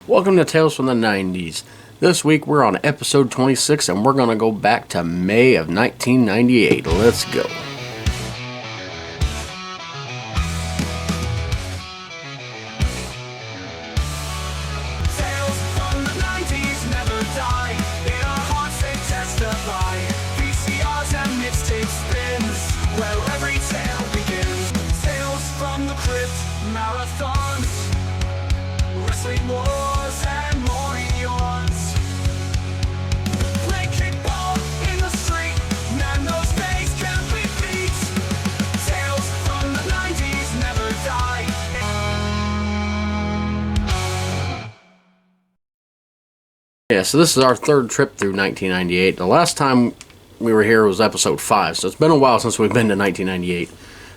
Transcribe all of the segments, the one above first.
Welcome to Tales from the 90s. This week we're on episode 26 and we're going to go back to May of 1998. Let's go. Tales from the 90s never die. In our hearts they testify. VCRs and mixtape spins, where every tale begins. Tales from the crypt, marathons, wrestling wars and more yawns. Play kickball in the street, man those days can't be beat. Tales from the 90s never die. Yeah, so this is our third trip through 1998. The last time we were here was episode 5, so it's been a while since we've been to 1998.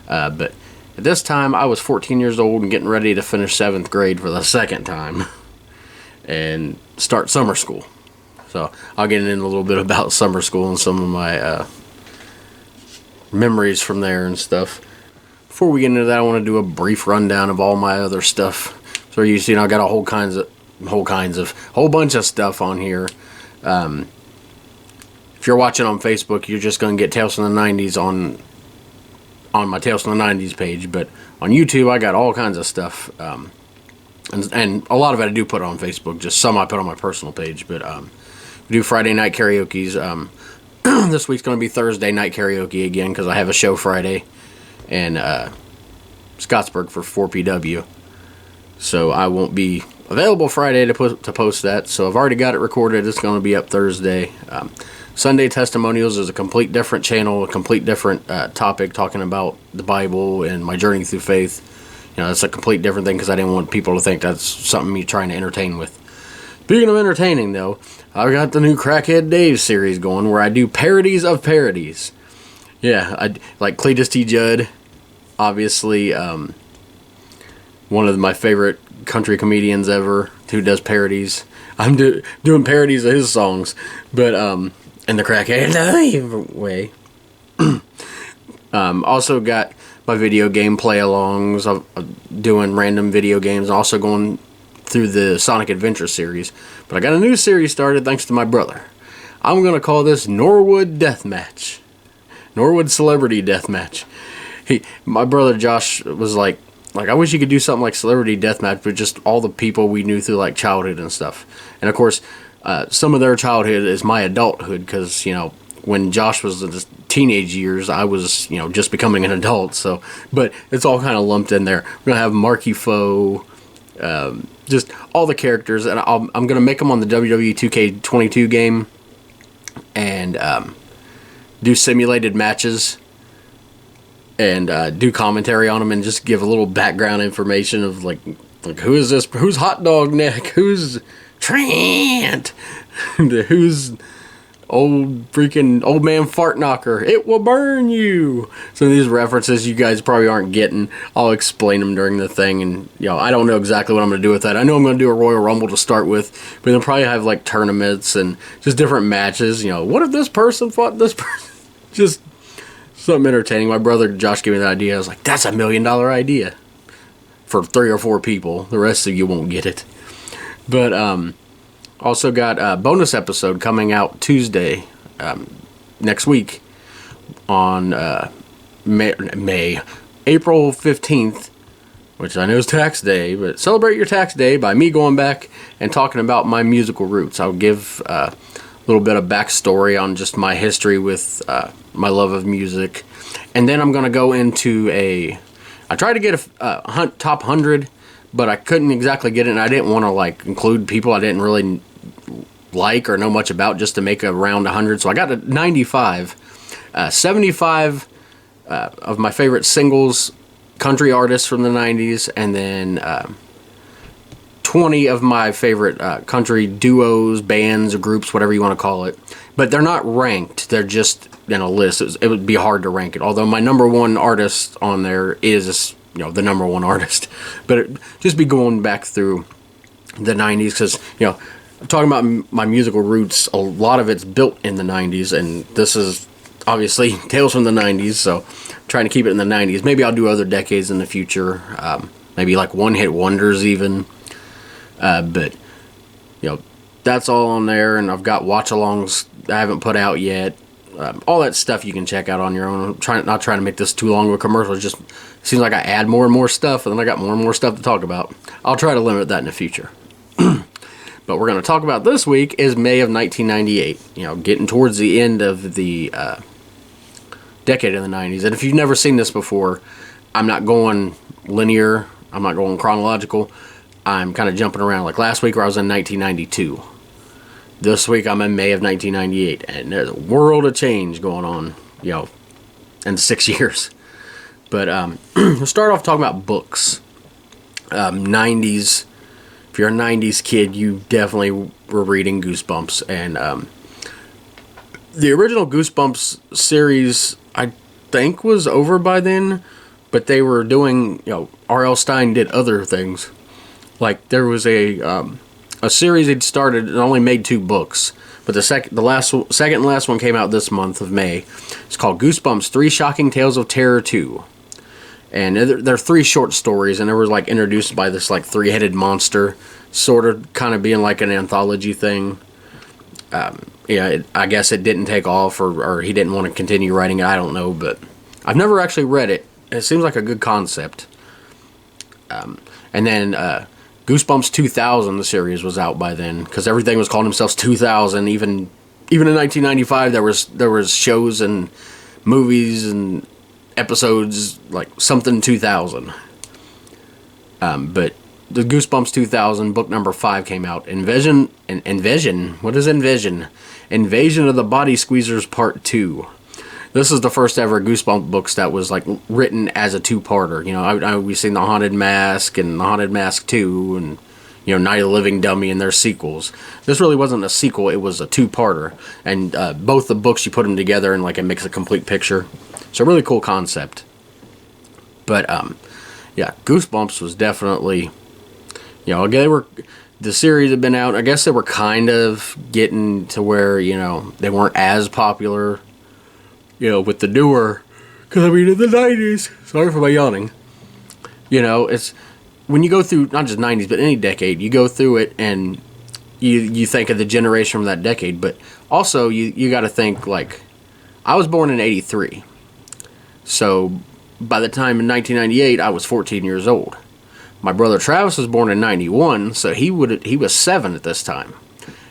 But at this time, I was 14 years old and getting ready to finish 7th grade for the second time and start summer school. So I'll get in a little bit about summer school and some of my memories from there and stuff. Before we get into that, I want to do a brief rundown of all my other stuff. So you see, I got a whole bunch of stuff on here. If you're watching on Facebook, you're just going to get Tales from the 90s on my Tales from the 90s page. But on YouTube, I got all kinds of stuff. And a lot of it I do put on Facebook. Just some I put on my personal page. But we do Friday night karaoke's. This week's going to be Thursday night karaoke again because I have a show Friday in Scottsburg for 4PW. So I won't be available Friday to post that. So I've already got it recorded. It's going to be up Thursday. Sunday Testimonials is a complete different channel, a complete different topic, talking about the Bible and my journey through faith. You know, it's a complete different thing because I didn't want people to think that's something me trying to entertain with. Speaking of entertaining, though, I've got the new Crackhead Dave series going where I do parodies of parodies. Yeah, I like Cletus T. Judd, obviously one of my favorite country comedians ever who does parodies. I'm doing parodies of his songs, but in the Crackhead way. Also got my video game play-alongs. I'm doing random video games. Also going through the Sonic Adventure series. But I got a new series started thanks to my brother. I'm going to call this Norwood Deathmatch. Norwood Celebrity Deathmatch. My brother Josh was like, I wish you could do something like Celebrity Deathmatch, but just all the people we knew through like childhood and stuff. And of course, some of their childhood is my adulthood because, you know, when Josh was in his teenage years, I was, you know, just becoming an adult. So, but it's all kind of lumped in there. We're going to have Marky Foe, just all the characters. And I'm going to make them on the WWE 2K22 game and do simulated matches. And do commentary on them and just give a little background information of like who is this? Who's Hot Dog Neck? Who's Trent? Who's old man Fart Knocker? It will burn you. Some of these references you guys probably aren't getting. I'll explain them during the thing, and you know I don't know exactly what I'm going to do with that. I know I'm going to do a Royal Rumble to start with, but they'll probably have like tournaments and just different matches. You know, what if this person fought this person? Just something entertaining. My brother Josh gave me that idea. I was like, that's $1 million idea for 3 or 4 people. The rest of you won't get it. But also got a bonus episode coming out Tuesday next week on April 15th, which I know is tax day, but celebrate your tax day by me going back and talking about my musical roots. I'll give a little bit of backstory on just my history with my love of music. And then I'm going to go into I tried to get a top 100, but I couldn't exactly get it, and I didn't want to like include people I didn't really like or know much about just to make a round 100. So I got to 95. 75 of my favorite singles, country artists from the 90s, and then 20 of my favorite country duos, bands, groups, whatever you want to call it. But they're not ranked. They're just in a list. It would be hard to rank it. Although my number one artist on there is, you know, the number one artist. But just be going back through the 90s because, you know, I'm talking about my musical roots. A lot of it's built in the 90s. And this is obviously Tales from the 90s. So I'm trying to keep it in the 90s. Maybe I'll do other decades in the future. Maybe like one-hit wonders even. But That's all on there, and I've got watch-alongs I haven't put out yet. All that stuff you can check out on your own. I'm not trying to make this too long of a commercial. It just seems like I add more and more stuff, and then I got more and more stuff to talk about. I'll try to limit that in the future. But we're going to talk about this week is May of 1998. Getting towards the end of the decade of the 90s. And if you've never seen this before, I'm not going linear. I'm not going chronological. I'm kind of jumping around. Like last week where I was in 1992. This week I'm in May of 1998. And there's a world of change going on, in 6 years. But we'll start off talking about books. 90s. If you're a 90s kid, you definitely were reading Goosebumps. And the original Goosebumps series, I think, was over by then. But they were doing, R.L. Stine did other things. Like, there was a series he'd started and only made 2 books. But the second and last one came out this month of May. It's called Goosebumps 3 Shocking Tales of Terror 2. And they're 3 short stories, and they were like introduced by this like 3-headed monster, sort of kind of being like an anthology thing. I guess it didn't take off, or he didn't want to continue writing it. I don't know, but I've never actually read it. It seems like a good concept. And then Goosebumps 2000, the series, was out by then, because everything was calling themselves 2000. Even in 1995, there was shows and movies and episodes like something 2000. But the Goosebumps 2000 book number 5 came out. Invasion. What is Invasion? Invasion of the Body Squeezers Part 2. This is the first ever Goosebumps books that was like written as a 2-parter. We've seen The Haunted Mask and The Haunted Mask 2 and Night of the Living Dummy and their sequels. This really wasn't a sequel, it was a 2-parter. And both the books, you put them together and like it makes a complete picture. It's a really cool concept. But Goosebumps was definitely, the series had been out. I guess they were kind of getting to where, they weren't as popular, with the newer, because in the 90s, sorry for my yawning, it's, when you go through, not just 90s, but any decade, you go through it and you think of the generation from that decade, but also you got to think, like, I was born in 83. So, by the time in 1998, I was 14 years old. My brother Travis was born in 91, so he was 7 at this time.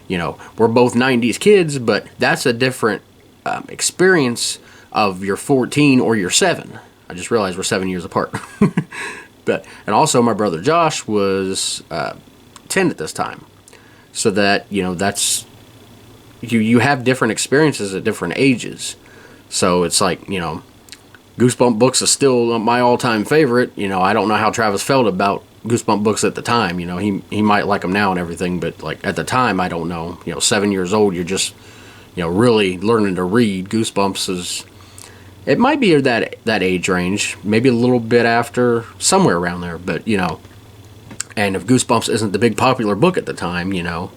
We're both 90s kids, but that's a different experience of you're 14 or you're 7. I just realized we're 7 years apart. And also my brother Josh was 10 at this time. So that, that's, you have different experiences at different ages. So it's like, Goosebump books is still my all-time favorite. I don't know how Travis felt about Goosebump books at the time. He might like them now and everything, but like at the time, I don't know. 7 years old, you're just, really learning to read. Goosebumps is, it might be that age range, maybe a little bit after, somewhere around there. But and if Goosebumps isn't the big popular book at the time, of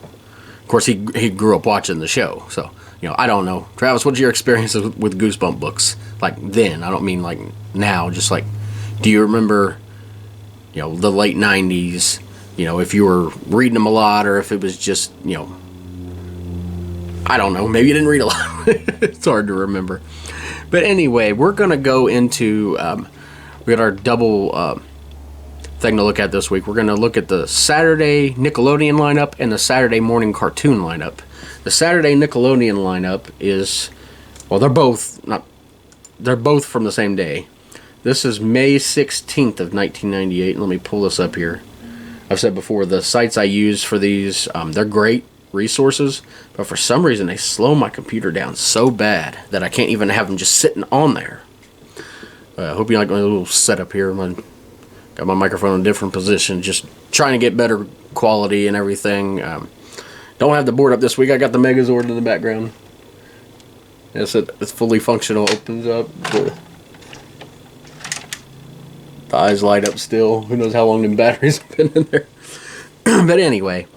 course he grew up watching the show, so. I don't know. Travis, what's your experience with Goosebump books? Like then, I don't mean like now, just like, do you remember, the late 90s, if you were reading them a lot or if it was just, I don't know, maybe you didn't read a lot. It's hard to remember. But anyway, we're going to go into, we got our double thing to look at this week. We're going to look at the Saturday Nickelodeon lineup and the Saturday morning cartoon lineup. The Saturday Nickelodeon lineup is, well, they're both from the same day. This is May 16th of 1998. Let me pull this up here. I've said before, the sites I use for these, they're great resources, but for some reason they slow my computer down so bad that I can't even have them just sitting on there. I hope you like my little setup here. Got my microphone in a different position, just trying to get better quality and everything. Don't have the board up this week. I got the Megazord in the background. It's fully functional. Opens up. The eyes light up still. Who knows how long the batteries have been in there. But anyway,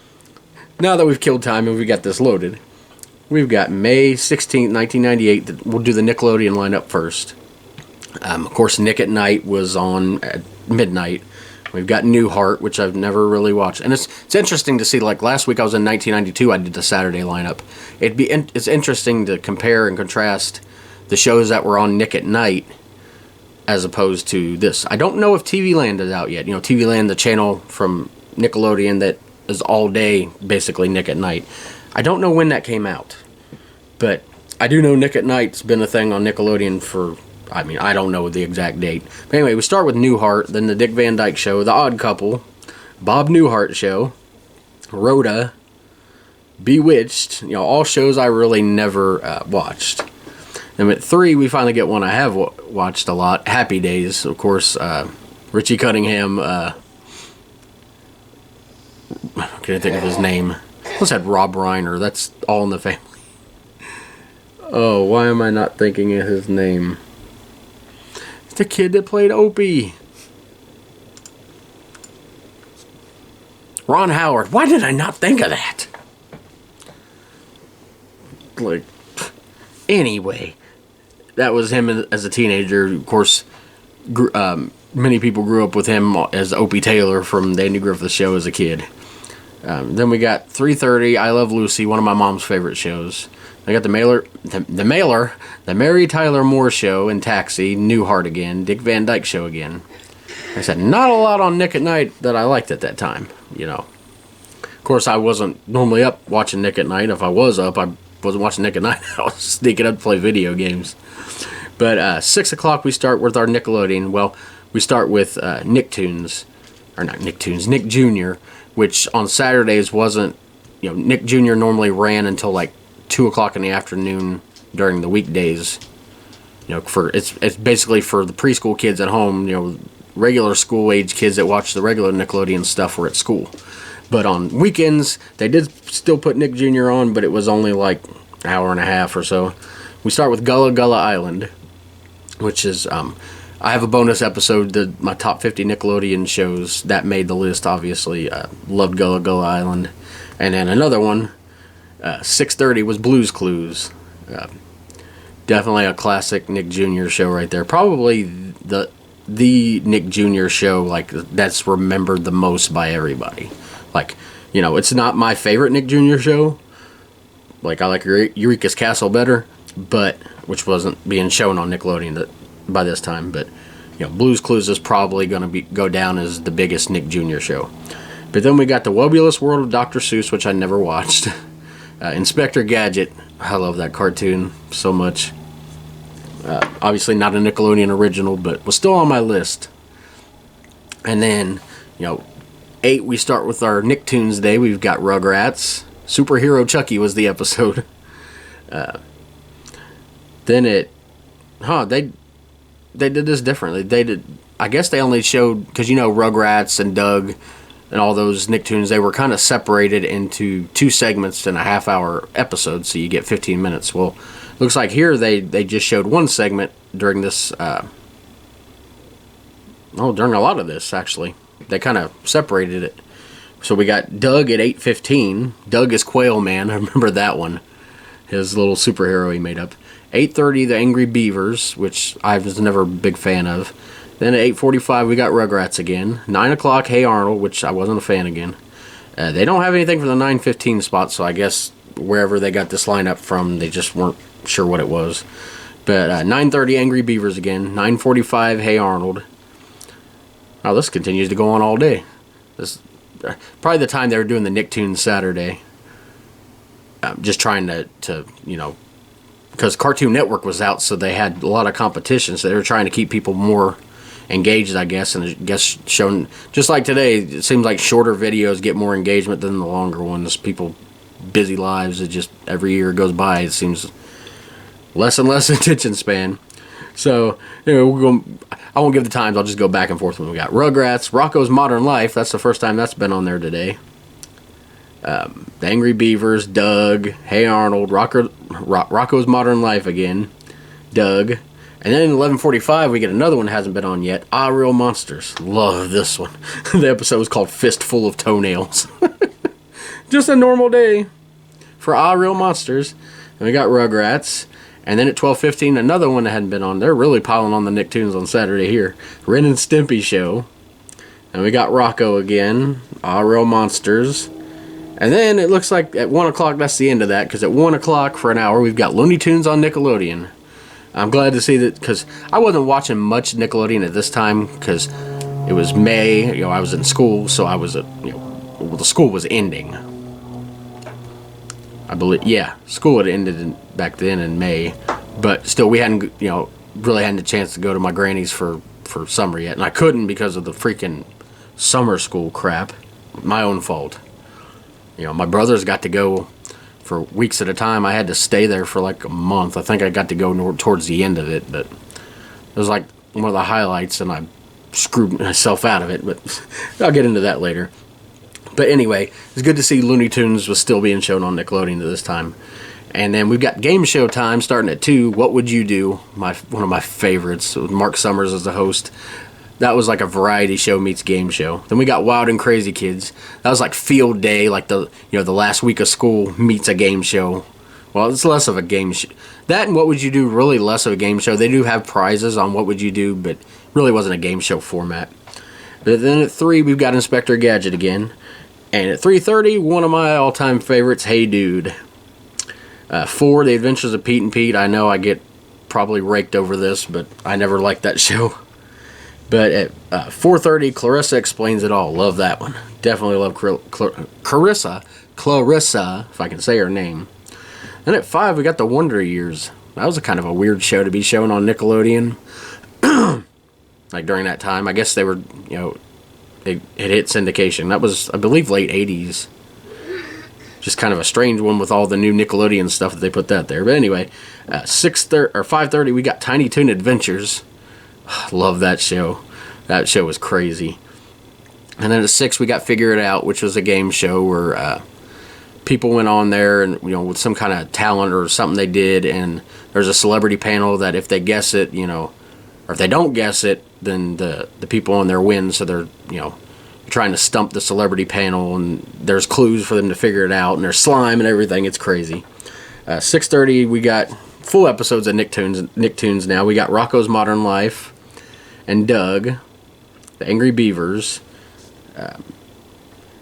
now that we've killed time and we got this loaded, we've got May 16th, 1998. We'll do the Nickelodeon lineup first. Of course, Nick at Night was on at midnight. We've got Newhart, which I've never really watched, and it's interesting to see. Like last week, I was in 1992. I did the Saturday lineup. It's interesting to compare and contrast the shows that were on Nick at Night as opposed to this. I don't know if TV Land is out yet. You know, TV Land, the channel from Nickelodeon that is all day, basically Nick at Night. I don't know when that came out, but I do know Nick at Night's been a thing on Nickelodeon for. I mean, I don't know the exact date. But anyway, we start with Newhart, then the Dick Van Dyke Show, The Odd Couple, Bob Newhart Show, Rhoda, Bewitched, you know, all shows I really never watched. And at 3, we finally get one I have watched a lot, Happy Days, of course, Richie Cunningham, I can't think of his name. Let's had Rob Reiner, that's All in the Family. Oh, why am I not thinking of his name? The kid that played Opie. Ron Howard. Why did I not think of that? Like, anyway, that was him as a teenager. Of course, many people grew up with him as Opie Taylor from the Andy Griffith Show as a kid. Then we got 3:30, I Love Lucy, one of my mom's favorite shows. I got the Mary Tyler Moore Show and Taxi, Newhart again, Dick Van Dyke Show again. Like I said, not a lot on Nick at Night that I liked at that time, you know. Of course, I wasn't normally up watching Nick at Night. If I was up, I wasn't watching Nick at Night. I was sneaking up to play video games. But 6 o'clock we start with our Nickelodeon. Well, we start with Nicktoons, or not Nicktoons, Nick Jr., which on Saturdays wasn't, you know, Nick Jr. normally ran until like 2 o'clock in the afternoon during the weekdays. You know, it's basically for the preschool kids at home. You know, regular school age kids that watch the regular Nickelodeon stuff were at school. But on weekends, they did still put Nick Jr. on, but it was only like an hour and a half or so. We start with Gullah Gullah Island, which is, I have a bonus episode, my top 50 Nickelodeon shows. That made the list, obviously. Loved Gullah Gullah Island. And then another one, 6:30 was Blue's Clues. Definitely a classic Nick Jr. show right there. Probably the Nick Jr. show like that's remembered the most by everybody. Like, you know, it's not my favorite Nick Jr. show. Like, I like Eureka's Castle better, but which wasn't being shown on Nickelodeon by this time. But you know, Blue's Clues is probably going to go down as the biggest Nick Jr. show. But then we got the Wobulous World of Dr. Seuss, which I never watched. Inspector Gadget, I love that cartoon so much. Obviously not a Nickelodeon original, but was still on my list. And then, you know, 8, we start with our Nicktoons Day. We've got Rugrats. Superhero Chucky was the episode. Then they did this differently. I guess they only showed, because you know Rugrats and Doug and all those Nicktoons, they were kind of separated into 2 segments in a half-hour episode, so you get 15 minutes. Well, looks like here they just showed 1 segment during this, during a lot of this, actually. They kind of separated it. So we got Doug at 8:15. Doug is Quail Man. I remember that one. His little superhero he made up. 8:30, The Angry Beavers, which I was never a big fan of. Then at 8:45, we got Rugrats again. 9 o'clock, Hey Arnold, which I wasn't a fan again. They don't have anything for the 9:15 spot, so I guess wherever they got this lineup from, they just weren't sure what it was. But 9:30, Angry Beavers again. 9:45, Hey Arnold. Oh, this continues to go on all day. This probably the time they were doing the Nicktoons Saturday. Just trying to you know, because Cartoon Network was out, so they had a lot of competition, so they were trying to keep people more engaged, I guess, and I guess shown, just like today, it seems like shorter videos get more engagement than the longer ones. People, busy lives, it just, every year goes by, it seems less and less attention span. So, you know, I won't give the times, I'll just go back and forth when we got Rugrats, Rocko's Modern Life, that's the first time that's been on there today. The Angry Beavers, Doug, Hey Arnold, Rocko's Modern Life again, Doug. And then at 11:45, we get another one that hasn't been on yet, Ah Real Monsters. Love this one. The episode was called Fistful of Toenails. Just a normal day for Ah Real Monsters. And we got Rugrats. And then at 12:15, another one that hadn't been on. They're really piling on the Nicktoons on Saturday here. Ren and Stimpy Show. And we got Rocco again. Real monsters. And then it looks like at 1 o'clock, that's the end of that, because at 1 o'clock for an hour, we've got Looney Tunes on Nickelodeon. I'm glad to see that, because I wasn't watching much Nickelodeon at this time, because it was May, you know, I was in school, so I was, well, the school was ending. I believe, yeah, school had ended back then in May, but still we hadn't, you know, really hadn't a chance to go to my granny's for summer yet, and I couldn't because of the freaking summer school crap. My own fault. You know, my brothers got to go for weeks at a time. I had to stay there for like a month. I think I got to go towards the end of it, but it was like one of the highlights, and I screwed myself out of it, but I'll get into that later. But anyway, it's good to see Looney Tunes was still being shown on Nickelodeon at this time. And then we've got Game Show Time starting at 2. What Would You Do? One of my favorites, with Mark Summers as the host. That was like a variety show meets game show. Then we got Wild and Crazy Kids. That was like field day, like the last week of school meets a game show. Well, it's less of a game show. That and What Would You Do, really less of a game show. They do have prizes on What Would You Do, but really wasn't a game show format. But then at 3, we've got Inspector Gadget again. And at 3:30, one of my all-time favorites, Hey Dude. 4, The Adventures of Pete and Pete. I know I get probably raked over this, but I never liked that show. But at 4:30, Clarissa Explains It All. Love that one. Definitely love Clarissa, if I can say her name. Then at 5, we got The Wonder Years. That was a kind of a weird show to be shown on Nickelodeon. Like during that time, I guess they were, it hit syndication. That was, I believe, late 80s. Just kind of a strange one with all the new Nickelodeon stuff that they put that there. But anyway, 5:30, we got Tiny Toon Adventures. Love that show. That show was crazy. And then at 6, we got Figure It Out, which was a game show where people went on there and, with some kind of talent or something they did, and there's a celebrity panel that if they guess it, or if they don't guess it, then the people on there win. So they're, trying to stump the celebrity panel, and there's clues for them to figure it out, and there's slime and everything. It's crazy. 6:30, we got full episodes of Nicktoons now. We got Rocco's Modern Life and Doug, the Angry Beavers,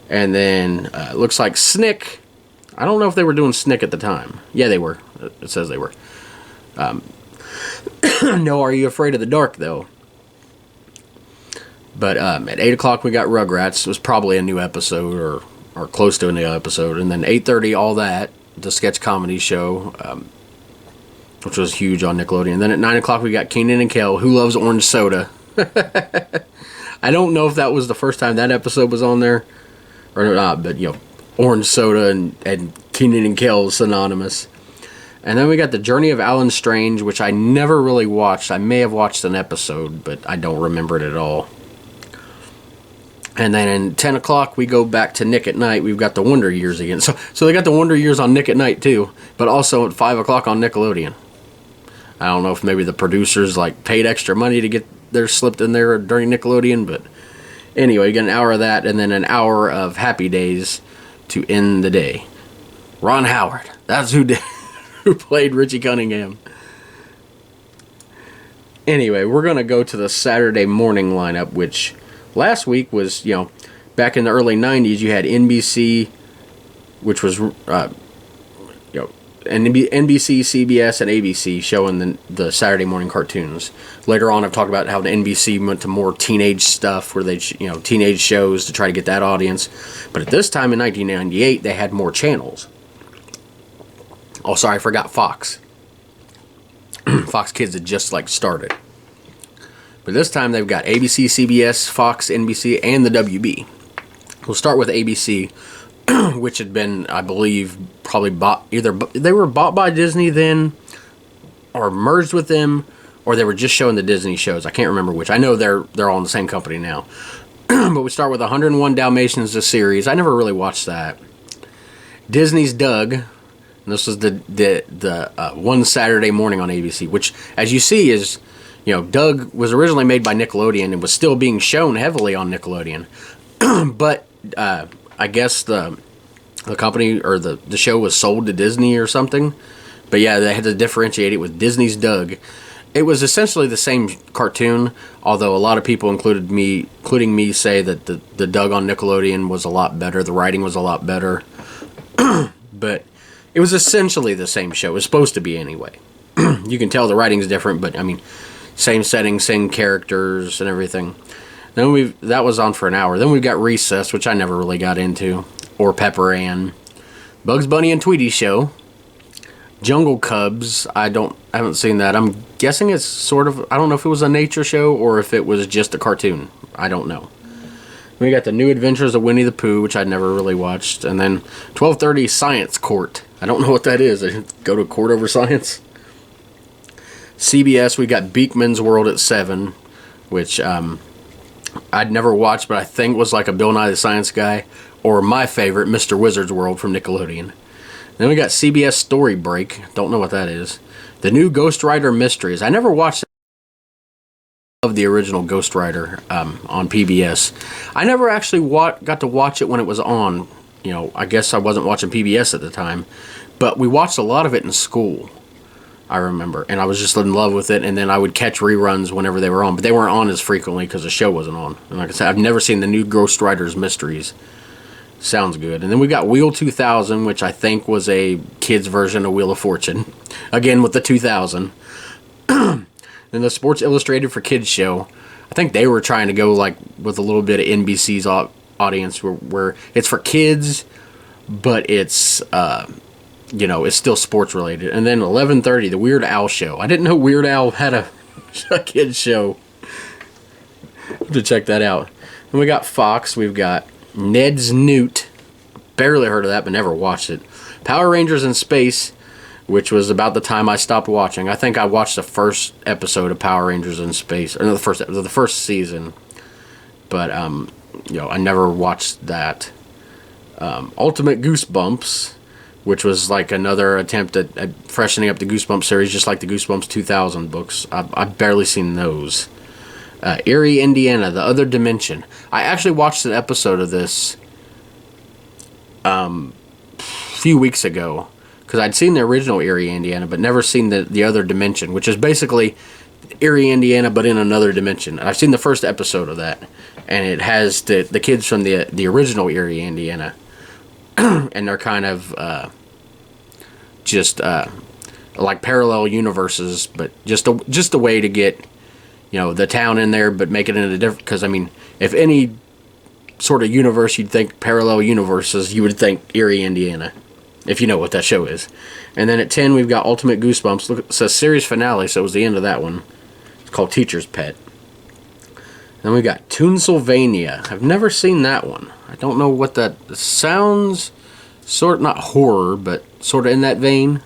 and then it looks like Snick. I don't know if they were doing Snick at the time. Yeah, they were. It says they were. No, Are You Afraid of the Dark, though? But at 8 o'clock, we got Rugrats. It was probably a new episode or close to a new episode. And then 8:30, All That, the sketch comedy show, which was huge on Nickelodeon. And then at 9 o'clock, we got Keenan and Kel, Who Loves Orange Soda? I don't know if that was the first time that episode was on there or not, but, Orange Soda and Keenan and Kel is synonymous. And then we got The Journey of Alan Strange, which I never really watched. I may have watched an episode, but I don't remember it at all. And then at 10 o'clock, we go back to Nick at Night. We've got The Wonder Years again. So they got The Wonder Years on Nick at Night, too. But also at 5 o'clock on Nickelodeon. I don't know if maybe the producers, paid extra money to get theirs slipped in there during Nickelodeon. But anyway, you get an hour of that, and then an hour of Happy Days to end the day. Ron Howard. That's who played Richie Cunningham. Anyway, we're going to go to the Saturday morning lineup, which last week was, back in the early 90s, you had NBC, which was, NBC, CBS, and ABC showing the Saturday morning cartoons. Later on, I've talked about how the NBC went to more teenage stuff, where they, teenage shows to try to get that audience. But at this time in 1998, they had more channels. Oh, sorry, I forgot Fox. Fox Kids had just, started. But this time they've got ABC, CBS, Fox, NBC, and the WB. We'll start with ABC, which had been, I believe, probably bought. Either they were bought by Disney then, or merged with them, or they were just showing the Disney shows. I can't remember which. I know they're all in the same company now. But we start with 101 Dalmatians, the series. I never really watched that. Disney's Doug. And this was the one Saturday morning on ABC, which, as you see, is, Doug was originally made by Nickelodeon and was still being shown heavily on Nickelodeon. But I guess the company or the show was sold to Disney or something. But yeah, they had to differentiate it with Disney's Doug. It was essentially the same cartoon, although a lot of people, including me, say that the Doug on Nickelodeon was a lot better. The writing was a lot better. But it was essentially the same show. It was supposed to be anyway. You can tell the writing's different, but I mean, same setting, same characters and everything. Then that was on for an hour. Then we've got Recess, which I never really got into, or Pepper Ann, Bugs Bunny and Tweety Show, Jungle Cubs. I haven't seen that. I'm guessing it's sort of, I don't know if it was a nature show or if it was just a cartoon. I don't know. We got The New Adventures of Winnie the Pooh, which I'd never really watched, and then 12:30 Science Court. I don't know what that is. I go to court over science. CBS, we got Beakman's World at 7, which I'd never watched, but I think was like a Bill Nye the Science Guy, or my favorite, Mr. Wizard's World from Nickelodeon. Then we got CBS Story Break. Don't know what that is. The New Ghost Rider Mysteries. I never watched of the original Ghost Rider on PBS. I never actually got to watch it when it was on. You know, I guess I wasn't watching PBS at the time, but we watched a lot of it in school, I remember, and I was just in love with it, and then I would catch reruns whenever they were on, but they weren't on as frequently because the show wasn't on. And like I said, I've never seen the New Ghost Rider's Mysteries. Sounds good. And then we got Wheel 2000, which I think was a kid's version of Wheel of Fortune. Again, with the 2000. And the Sports Illustrated for Kids show. I think they were trying to go like with a little bit of NBC's audience where it's for kids, but it's, it's still sports related. And then 11:30, the Weird Al show. I didn't know Weird Al had a kids show. To check that out. And we got Fox. We've got Ned's Newt. Barely heard of that, but never watched it. Power Rangers in Space, which was about the time I stopped watching. I think I watched the first episode of Power Rangers in Space, or no, the first season. But I never watched that. Ultimate Goosebumps, which was like another attempt at freshening up the Goosebumps series, just like the Goosebumps 2000 books. I've barely seen those. Erie, Indiana, The Other Dimension. I actually watched an episode of this a few weeks ago, because I'd seen the original Erie, Indiana, but never seen the Other Dimension, which is basically Erie, Indiana, but in another dimension. I've seen the first episode of that, and it has the kids from the original Erie, Indiana, and they're kind of like parallel universes, but just a way to get the town in there, but make it into different. Because I mean, if any sort of universe you'd think parallel universes, you would think Erie, Indiana, if you know what that show is. And then at 10, we've got Ultimate Goosebumps. Look, it says series finale, so it was the end of that one. It's called Teacher's Pet. Then we got Toonsylvania. I've never seen that one. I don't know what that sounds. Not horror, but sort of in that vein.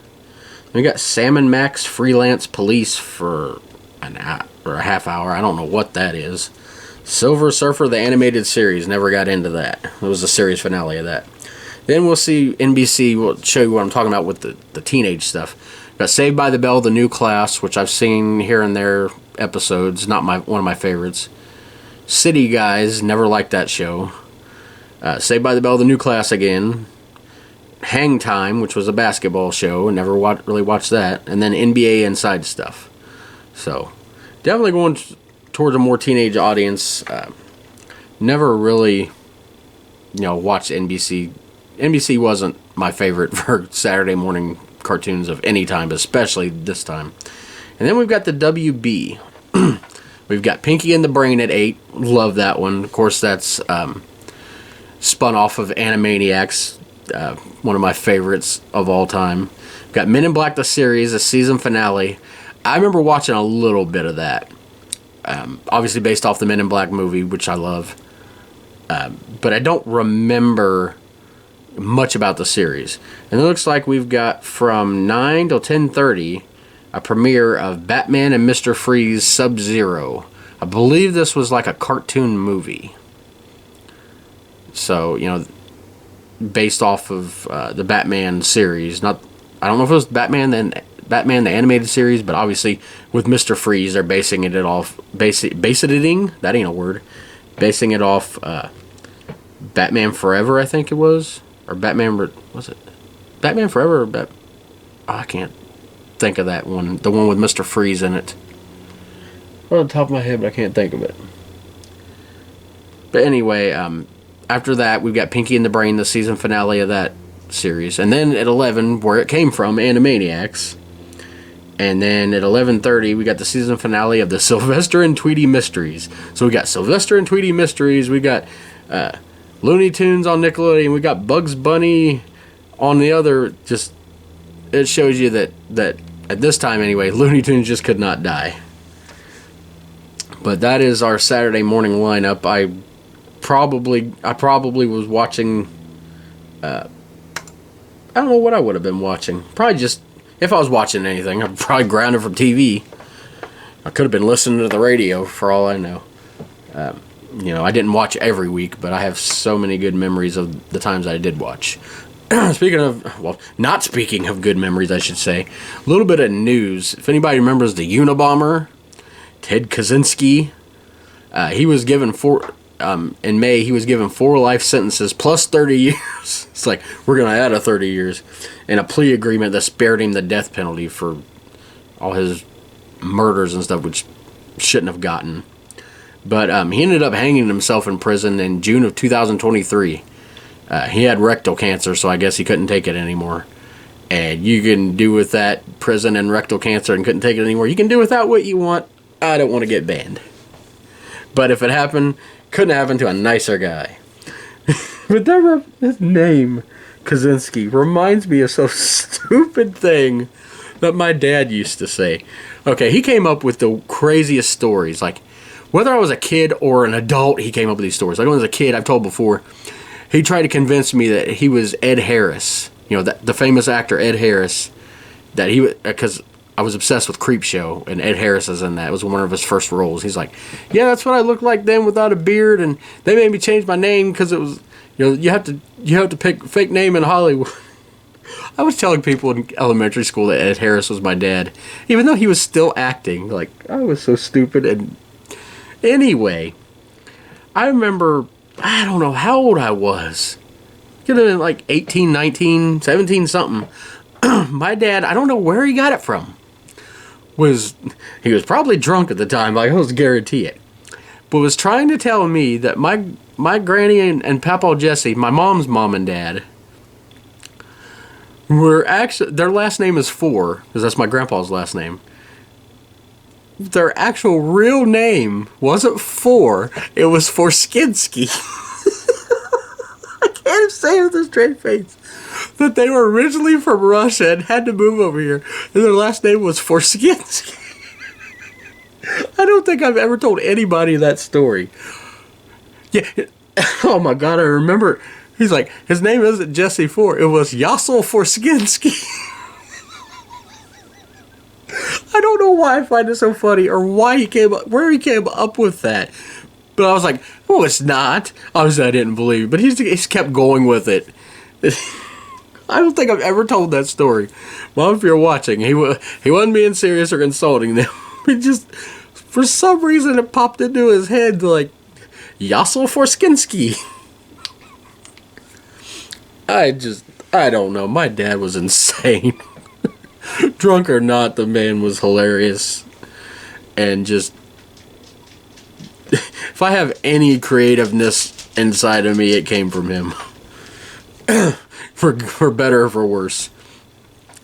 We got Sam and Max Freelance Police for an hour or a half hour. I don't know what that is. Silver Surfer, the animated series. Never got into that. It was the series finale of that. Then we'll see NBC. We'll show you what I'm talking about with the teenage stuff. Got Saved by the Bell, The New Class, which I've seen here and there episodes. Not one of my favorites. City Guys. Never liked that show. Saved by the Bell, The New Class again. Hang Time, which was a basketball show. Never really watched that. And then NBA Inside Stuff. So, definitely going towards a more teenage audience. Never really, watched NBC. NBC wasn't my favorite for Saturday morning cartoons of any time, but especially this time. And then we've got the WB. We've got Pinky and the Brain at 8. Love that one. Of course, that's spun off of Animaniacs. One of my favorites of all time. We've got Men in Black the series, a season finale. I remember watching a little bit of that. Obviously based off the Men in Black movie, which I love. But I don't remember much about the series. And it looks like we've got from 9 till 10:30 a premiere of Batman and Mr. Freeze Sub-Zero. I believe this was like a cartoon movie. So, based off of the Batman series. I don't know if it was Batman the animated series, but obviously with Mr. Freeze, they're basing it off that ain't a word. Basing it off Batman Forever, I think it was, or Batman was it Batman Forever? Or I can't think of that one. The one with Mr. Freeze in it. on the top of my head, but I can't think of it. But anyway, after that, we've got Pinky and the Brain, the season finale of that series. And then at 11, where it came from, Animaniacs. And then at 11:30, we got the season finale of the Sylvester and Tweety Mysteries. So we got Sylvester and Tweety Mysteries. We got Looney Tunes on Nickelodeon. We got Bugs Bunny on the other. Just, it shows you that at this time anyway, Looney Tunes just could not die. But that is our Saturday morning lineup. I probably was watching. I don't know what I would have been watching. Probably just, if I was watching anything, I'd probably grounded from TV. I could have been listening to the radio for all I know. I didn't watch every week, but I have so many good memories of the times I did watch. Not speaking of good memories, I should say. A little bit of news. If anybody remembers the Unabomber, Ted Kaczynski, he was given in May, he was given 4 life sentences plus 30 years. It's like, we're going to add a 30 years. And a plea agreement that spared him the death penalty for all his murders and stuff, which shouldn't have gotten. But he ended up hanging himself in prison in June of 2023. He had rectal cancer, so I guess he couldn't take it anymore. And you can do with that, prison and rectal cancer, and couldn't take it anymore. You can do without what you want. I don't want to get banned. But if it happened, couldn't happen to a nicer guy. But his name, Kaczynski, reminds me of some stupid thing that my dad used to say. Okay, he came up with the craziest stories. Like, whether I was a kid or an adult, he came up with these stories. Like, when I was a kid, I've told before, he tried to convince me that he was Ed Harris. The famous actor Ed Harris. That he was, because I was obsessed with Creepshow, and Ed Harris is in that. It was one of his first roles. He's like, yeah, that's what I looked like then without a beard, and they made me change my name because it was, you have to pick a fake name in Hollywood. I was telling people in elementary school that Ed Harris was my dad, even though he was still acting. Like, I was so stupid. And anyway, I remember, I don't know how old I was. Could have been like 18, 19, 17, something. My dad, I don't know where he got it from. He was probably drunk at the time, I almost guarantee it. But was trying to tell me that my granny and Papa Jesse, my mom's mom and dad, were actually, their last name is Four, because that's my grandpa's last name. Their actual real name wasn't Four, it was Forskinski. I can't say it with a straight face. That they were originally from Russia and had to move over here, and their last name was Forskinski. I don't think I've ever told anybody that story. Yeah. Oh my God, I remember. He's like, his name isn't Jesse Four, it was Yassel Forskinski. I don't know why I find it so funny, or where he came up with that. But I was like, oh, it's not. Obviously, I didn't believe it, but he's kept going with it. I don't think I've ever told that story. Mom, if you're watching, he wasn't being serious or insulting them. He just, for some reason, it popped into his head like, Yassel Forskinski. I don't know. My dad was insane. Drunk or not, the man was hilarious. And just, if I have any creativeness inside of me, it came from him. For better or for worse.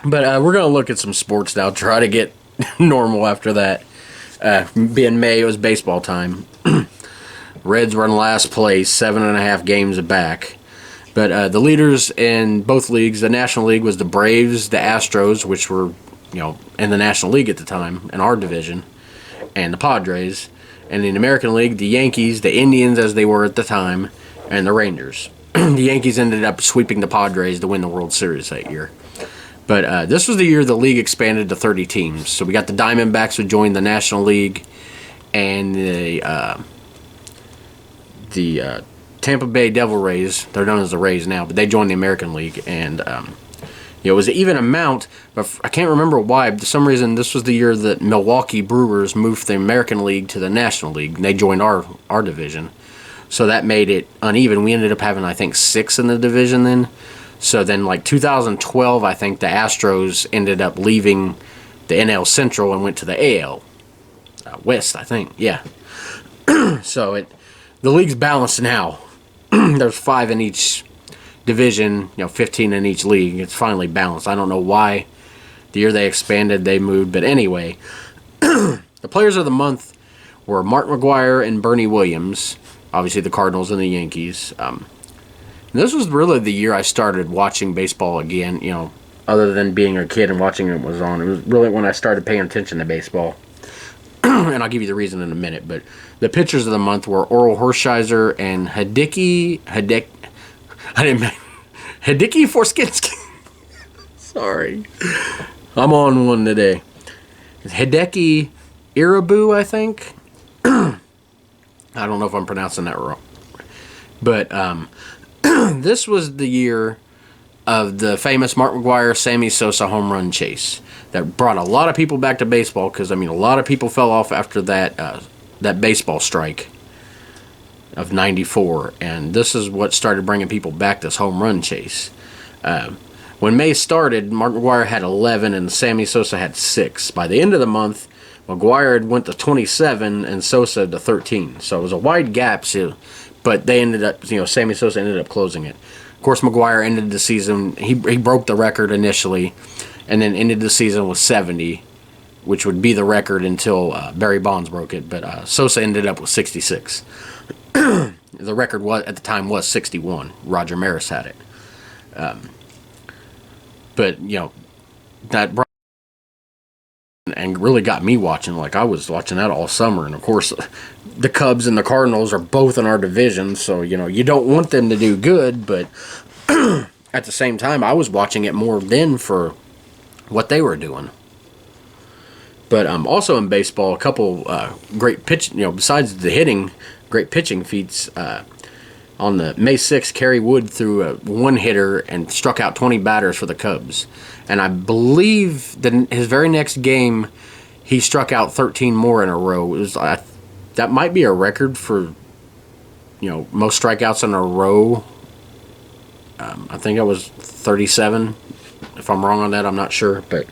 But we're going to look at some sports now. Try to get normal after that. Being May, it was baseball time. Reds were in last place, 7.5 games back. But the leaders in both leagues, the National League was the Braves, the Astros, which were, in the National League at the time, in our division, and the Padres. And in the American League, the Yankees, the Indians as they were at the time, and the Rangers. The Yankees ended up sweeping the Padres to win the World Series that year. But this was the year the league expanded to 30 teams. So we got the Diamondbacks would join the National League, and the Tampa Bay Devil Rays, they're known as the Rays now, but they joined the American League. And it was an even amount, but I can't remember why. For some reason, this was the year that Milwaukee Brewers moved from the American League to the National League, and they joined our division. So that made it uneven. We ended up having, I think, 6 in the division then. So then, 2012, I think the Astros ended up leaving the NL Central and went to the AL. West, I think. Yeah. So the league's balanced now. There's 5 in each division, 15 in each league. It's finally balanced. I don't know why. The year they expanded, they moved. But anyway, the players of the month were Mark McGwire and Bernie Williams. Obviously, the Cardinals and the Yankees. This was really the year I started watching baseball again, other than being a kid and watching it was on. It was really when I started paying attention to baseball. And I'll give you the reason in a minute. But the pitchers of the month were Oral Hershiser and Hideki Forskinski. Sorry. I'm on one today. Hideki Irabu, I think. I don't know if I'm pronouncing that wrong. But this was the year of the famous Mark McGwire, Sammy Sosa home run chase that brought a lot of people back to baseball because, a lot of people fell off after that baseball strike of 94. And this is what started bringing people back, this home run chase. When May started, Mark McGwire had 11 and Sammy Sosa had 6. By the end of the month, McGwire went to 27 and Sosa to 13. So it was a wide gap, but they ended up, Sammy Sosa ended up closing it. Of course, McGwire ended the season, he broke the record initially, and then ended the season with 70, which would be the record until Barry Bonds broke it. But Sosa ended up with 66. The record at the time was 61. Roger Maris had it. But, that brought and really got me watching. Like, I was watching that all summer. And, of course, the Cubs and the Cardinals are both in our division. So, you don't want them to do good. But at the same time, I was watching it more then for what they were doing. But also in baseball, a couple great pitch, besides the hitting, great pitching feats. On the May 6th, Kerry Wood threw a one-hitter and struck out 20 batters for the Cubs. And I believe that in his very next game, he struck out 13 more in a row. It was that might be a record for, most strikeouts in a row. I think it was 37. If I'm wrong on that, I'm not sure. But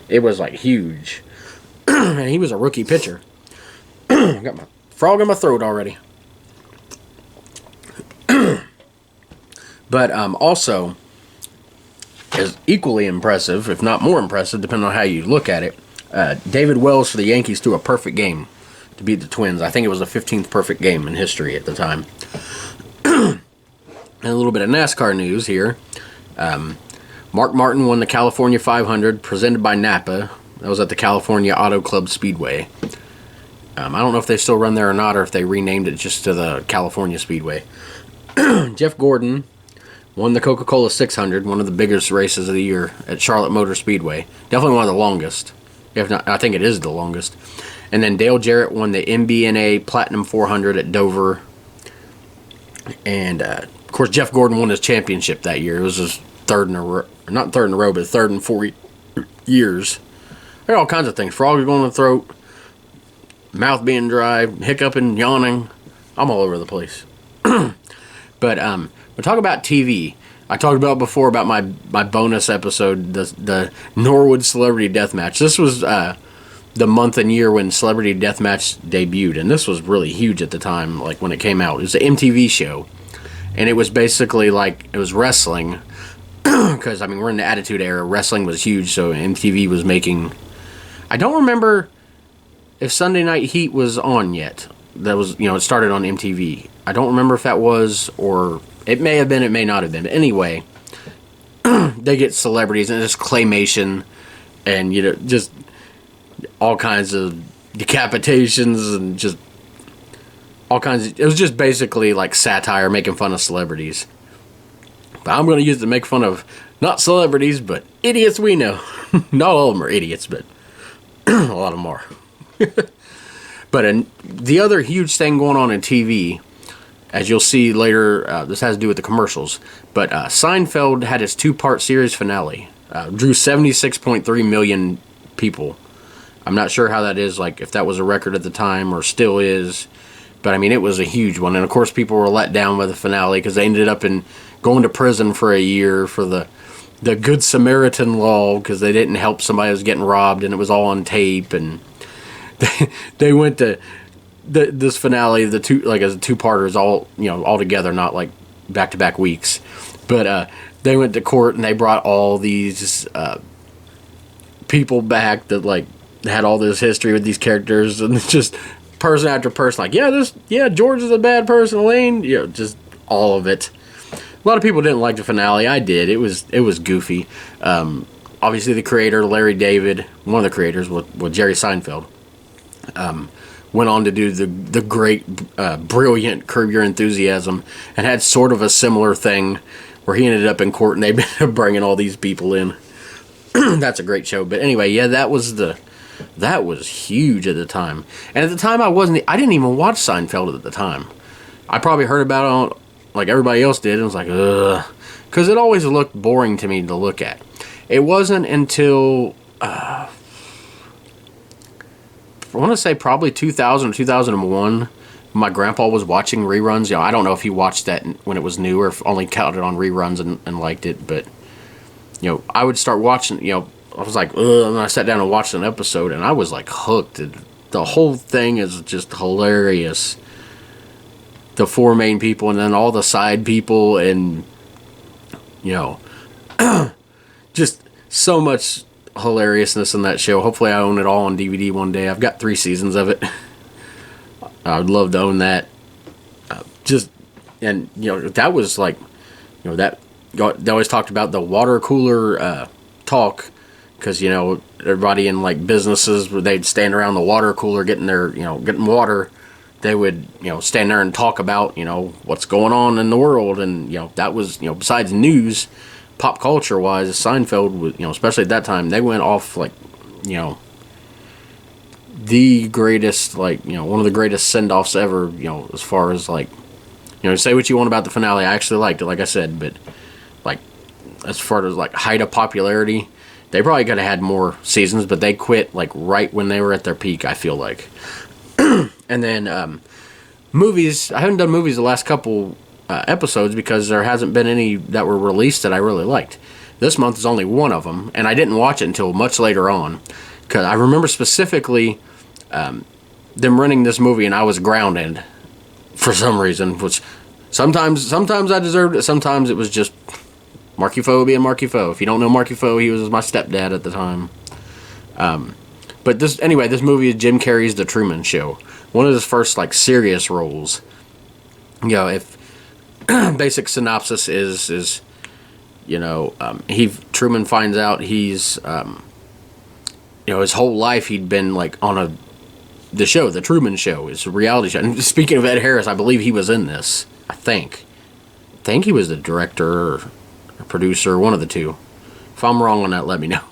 it was, huge. And he was a rookie pitcher. I got my frog in my throat already. But also, is equally impressive, if not more impressive, depending on how you look at it, David Wells for the Yankees threw a perfect game to beat the Twins. I think it was the 15th perfect game in history at the time. And a little bit of NASCAR news here. Mark Martin won the California 500 presented by Napa. That was at the California Auto Club Speedway. I don't know if they still run there or not, or if they renamed it just to the California Speedway. Jeff Gordon won the Coca-Cola 600, one of the biggest races of the year at Charlotte Motor Speedway. Definitely one of the longest. If not, I think it is the longest. And then Dale Jarrett won the MBNA Platinum 400 at Dover. And, of course, Jeff Gordon won his championship that year. It was his third in a row. Not third in a row, but third in 4 years. There are all kinds of things. Frogs going in the throat, mouth being dry, hiccuping, yawning. I'm all over the place. But we'll talk about TV. I talked about before about my bonus episode, the Norwood Celebrity Deathmatch. This was the month and year when Celebrity Deathmatch debuted, and this was really huge at the time, like when it came out. It was an MTV show, and it was basically it was wrestling, because, we're in the Attitude Era. Wrestling was huge, so MTV was making... I don't remember if Sunday Night Heat was on yet. That was, it started on MTV. I don't remember if that was, or it may have been, it may not have been. But anyway, they get celebrities, and it's claymation, and, just all kinds of decapitations, and just all kinds of... It was just basically like satire, making fun of celebrities. But I'm going to use it to make fun of, not celebrities, but idiots we know. Not all of them are idiots, but a lot of them are. But the other huge thing going on in TV, as you'll see later, this has to do with the commercials, but Seinfeld had its 2-part series finale. Drew 76.3 million people. I'm not sure how that is, if that was a record at the time or still is, but it was a huge one. And of course people were let down by the finale because they ended up going to prison for a year for the Good Samaritan law, because they didn't help somebody who was getting robbed, and it was all on tape. And they went to this finale, the two, like, as a two-parters, all together, not like back-to-back weeks, but they went to court and they brought all these people back that like had all this history with these characters, and it's just person after person, like, George is a bad person, Elaine, just all of it. A lot of people didn't like the finale. I did. It was goofy. Obviously, the creator, Larry David, one of the creators, with Jerry Seinfeld, went on to do the great, brilliant Curb Your Enthusiasm, and had sort of a similar thing where he ended up in court and they've been bringing all these people in. That's a great show. But anyway, that was huge at the time. And at the time, I didn't even watch Seinfeld at the time. I probably heard about it like everybody else did, and was like, ugh. Because it always looked boring to me to look at. It wasn't until, I want to say probably 2000 or 2001, my grandpa was watching reruns. I don't know if he watched that when it was new or if only counted on reruns and liked it, but, I would start watching, I was like, ugh, and I sat down and watched an episode, and I was like hooked. The whole thing is just hilarious. The four main people and then all the side people, and just so much hilariousness in that show. Hopefully I own it all on DVD one day. I've got 3 seasons of it. I would love to own that. That was like, that they always talked about the water cooler talk, because everybody in like businesses where they'd stand around the water cooler getting getting water. They would, stand there and talk about, what's going on in the world. And, that was, besides news, pop culture-wise, Seinfeld, was, especially at that time, they went off, like, the greatest, like, one of the greatest send-offs ever, as far as, like, say what you want about the finale. I actually liked it, like I said, but, like, as far as, like, height of popularity, they probably could have had more seasons, but they quit, like, right when they were at their peak, I feel like. And then movies, I haven't done movies the last couple episodes because there hasn't been any that were released that I really liked. This month is only one of them, and I didn't watch it until much later on, because I remember specifically them running this movie, and I was grounded for some reason, which sometimes I deserved it, sometimes it was just Marky Foe being Marky Foe. If you don't know Marky Foe, he was my stepdad at the time. But this movie is Jim Carrey's The Truman Show. One of his first, like, serious roles. If basic synopsis is Truman finds out he's, his whole life he'd been, like, on the show, The Truman Show. It's a reality show. And speaking of Ed Harris, I believe he was in this. I think he was the director or producer, one of the two. If I'm wrong on that, let me know.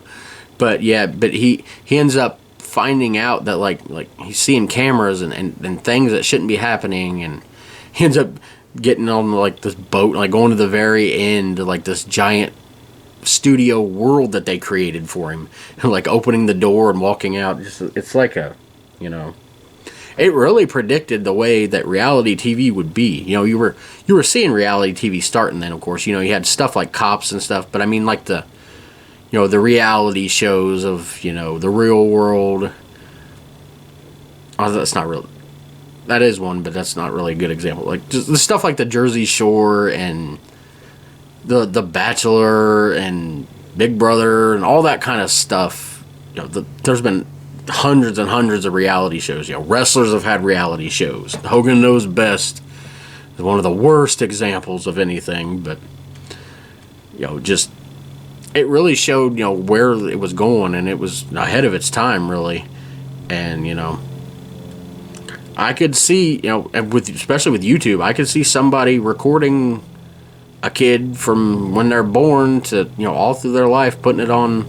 But he ends up finding out that like he's seeing cameras and things that shouldn't be happening, and he ends up getting on like this boat, like going to the very end, like this giant studio world that they created for him, and like opening the door and walking out. It's like it really predicted the way that reality TV would be. You were seeing reality TV starting then, of course. You had stuff like Cops and stuff, but I mean like the reality shows of, the real world. Oh, that's not real. That is one, but that's not really a good example. Like, just the stuff like the Jersey Shore and the Bachelor and Big Brother and all that kind of stuff. There's been hundreds and hundreds of reality shows. Wrestlers have had reality shows. Hogan Knows Best is one of the worst examples of anything, but, just... It really showed, where it was going, and it was ahead of its time, really. And, I could see, especially with YouTube, I could see somebody recording a kid from when they're born to, all through their life, putting it on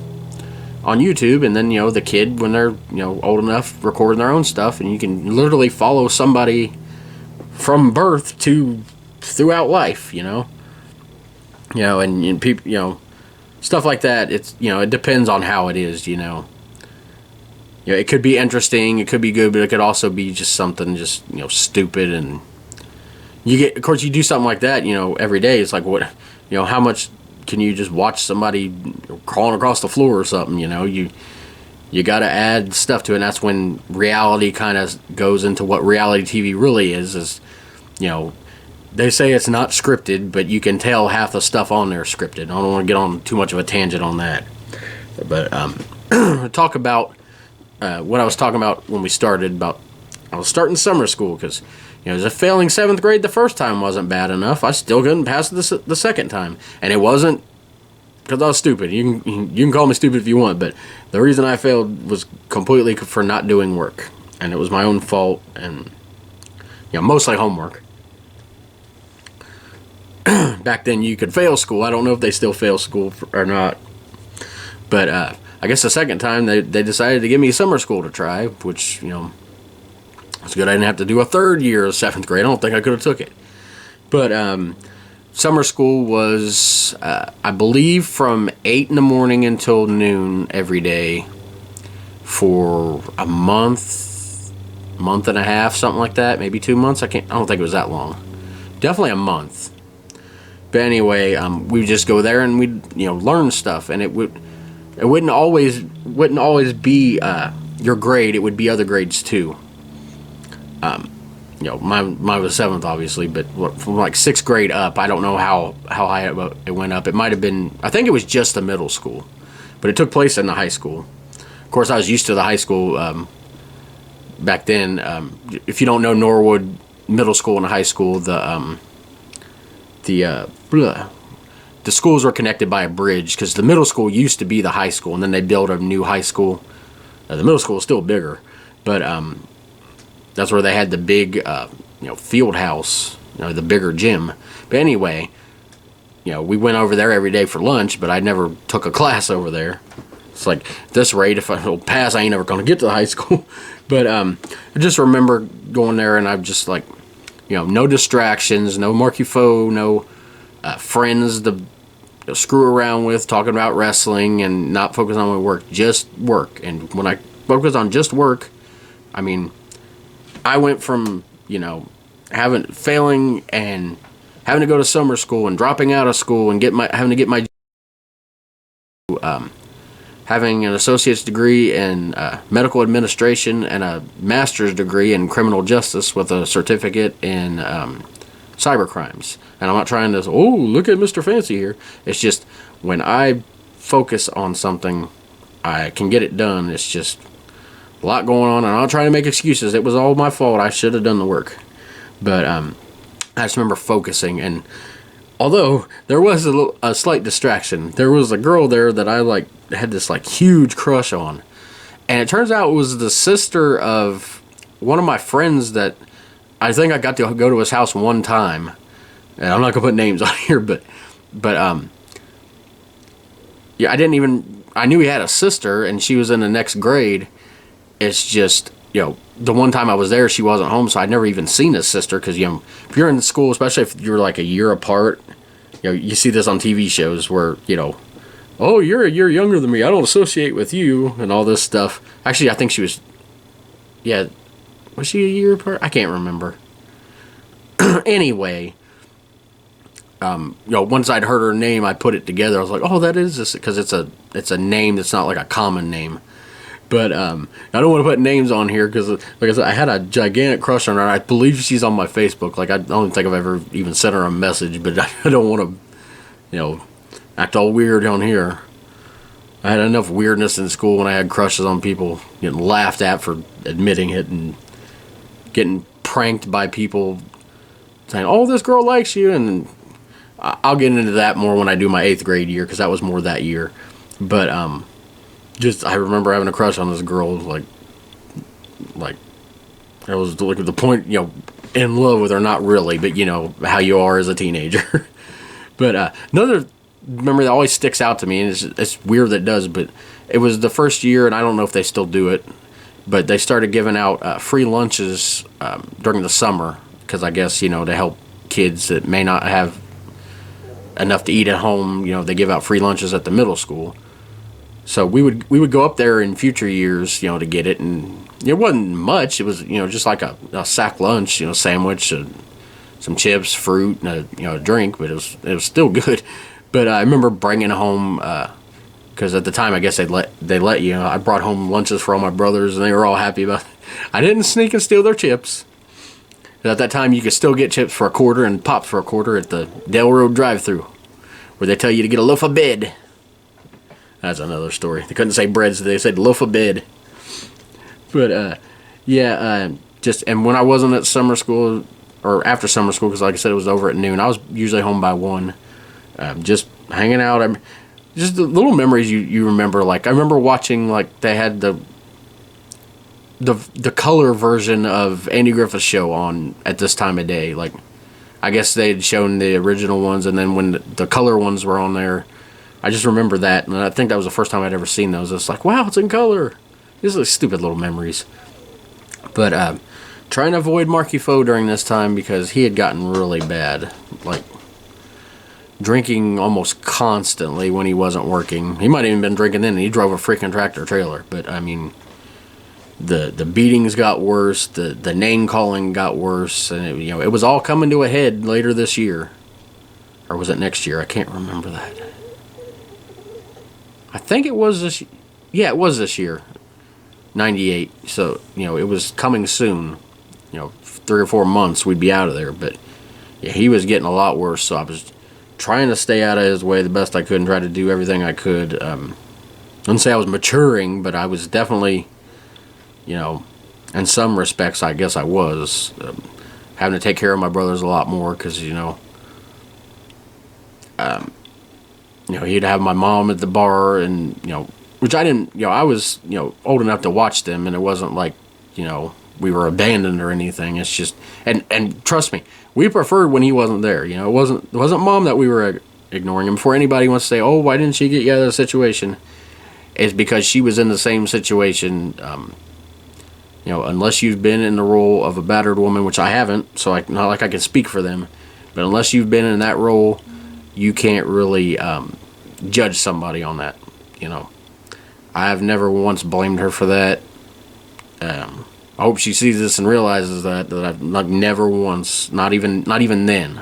YouTube, and then, the kid, when they're, old enough, recording their own stuff, and you can literally follow somebody from birth to throughout life, and people, stuff like that. It's it depends on how it is. It could be interesting, it could be good, but it could also be just something just stupid. And of course, you do something like that, every day. It's like, what, how much can you just watch somebody crawling across the floor or something? you got to add stuff to it. And that's when reality kind of goes into what reality TV really is, you know, they say it's not scripted, but you can tell half the stuff on there is scripted. I don't want to get on too much of a tangent on that. But talk about what I was talking about when we started, about I was starting summer school because, you know, just failing 7th grade the first time wasn't bad enough. I still couldn't pass it the second time. And it wasn't because I was stupid. You can call me stupid if you want, but the reason I failed was completely for not doing work. And it was my own fault, and, you know, mostly homework. Back then you could fail school. I don't know if they still fail school or not. But I guess the second time they decided to give me summer school to try, which, you know, it's good I didn't have to do a third year of 7th grade. I don't think I could have took it. But summer school was, I believe, from 8 in the morning until noon every day for a month and a half, something like that. Maybe 2 months. I don't think it was that long. Definitely a month. But anyway, we would just go there and we'd, you know, learn stuff, and it wouldn't always be your grade. It would be other grades too. You know, mine was 7th, obviously, but from like 6th grade up, I don't know how high it went up. It might have been, I think it was just the middle school, but it took place in the high school. Of course, I was used to the high school back then. If you don't know Norwood Middle School and high school, the schools were connected by a bridge, because the middle school used to be the high school, and then they built a new high school. The middle school is still bigger, but that's where they had the big, you know, field house, you know, the bigger gym. But anyway, you know, we went over there every day for lunch, but I never took a class over there. It's like, at this rate, if I don't pass, I ain't never going to get to the high school. But I just remember going there, and I'm just like, you know, no distractions, no Marky Foe, no friends to screw around with, talking about wrestling, and not focus on my work, just work. And when I focus on just work, I mean, I went from, you know, failing and having to go to summer school and dropping out of school and having to get my having an associate's degree in medical administration and a master's degree in criminal justice with a certificate in cyber crimes. And I'm not trying to, oh, look at Mr. Fancy here. It's just, when I focus on something, I can get it done. It's just a lot going on, and I'm not trying to make excuses. It was all my fault. I should have done the work. But I just remember focusing, and although there was a slight distraction, there was a girl there that I had this huge crush on, and it turns out it was the sister of one of my friends that I think I got to go to his house one time, and I'm not gonna put names on here, but yeah, I knew he had a sister, and she was in the next grade. It's just, you know, the one time I was there, she wasn't home, so I'd never even seen his sister, because, you know, if you're in school, especially if you're like a year apart, you know, you see this on TV shows where, you know, oh, you're a year younger than me, I don't associate with you, and all this stuff. Actually, I think she was, yeah, was she a year apart? I can't remember. Anyway, you know, once I'd heard her name, I put it together. I was like, oh, that is this, because it's a name that's not like a common name. But I don't want to put names on here because, like I said, I had a gigantic crush on her. I believe she's on my Facebook. I don't think I've ever even sent her a message, but I don't want to, you know, act all weird on here. I had enough weirdness in school when I had crushes on people, getting laughed at for admitting it, and getting pranked by people saying, oh, this girl likes you. And I'll get into that more when I do my 8th grade year, because that was more that year. But I remember having a crush on this girl, like I was like at the point, you know, in love with her, not really, but you know how you are as a teenager. But another memory that always sticks out to me, and it's weird that it does, but it was the first year, and I don't know if they still do it, but they started giving out free lunches during the summer, because I guess, you know, to help kids that may not have enough to eat at home, you know, they give out free lunches at the middle school. So we would go up there in future years, you know, to get it, and it wasn't much. It was, you know, just like a sack lunch, you know, sandwich, some chips, fruit, and a drink, but it was still good. But I remember bringing home because at the time I guess they let you. I brought home lunches for all my brothers, and they were all happy about it. I didn't sneak and steal their chips. At that time, you could still get chips for $1 and pops for $1 at the Dale Road drive-thru, where they tell you to get a loaf of bread. That's another story. They couldn't say bread, so they said loaf of bread. But and when I wasn't at summer school or after summer school, because like I said, it was over at noon, I was usually home by 1, just hanging out. Just the little memories you remember. Like I remember watching, like they had the color version of Andy Griffith's Show on at this time of day. Like I guess they had shown the original ones, and then when the color ones were on there, I just remember that, and I think that was the first time I'd ever seen those. It's like, wow, it's in color. These are stupid little memories. But trying to avoid Marky Foe during this time because he had gotten really bad. Like drinking almost constantly when he wasn't working. He might have even been drinking then, and he drove a freaking tractor trailer. But I mean, the beatings got worse, the name calling got worse, and it was all coming to a head later this year. Or was it next year? I can't remember that. I think it was this. Yeah, it was this year, 98. So it was coming soon. 3 or 4 months we'd be out of there. But yeah, he was getting a lot worse. So I was trying to stay out of his way the best I could and try to do everything I could. I wouldn't say I was maturing, but I was definitely, in some respects, I guess I was having to take care of my brothers a lot more because he'd have my mom at the bar, and which I didn't. I was old enough to watch them, and it wasn't like we were abandoned or anything. It's just and trust me, we preferred when he wasn't there. It wasn't mom that we were ignoring him. Before anybody wants to say, oh, why didn't she get you out of the situation? It's because she was in the same situation. Unless you've been in the role of a battered woman, which I haven't, so not like I can speak for them, but unless you've been in that role, you can't really judge somebody on that. I have never once blamed her for that. I hope she sees this and realizes that I've never once, not even then,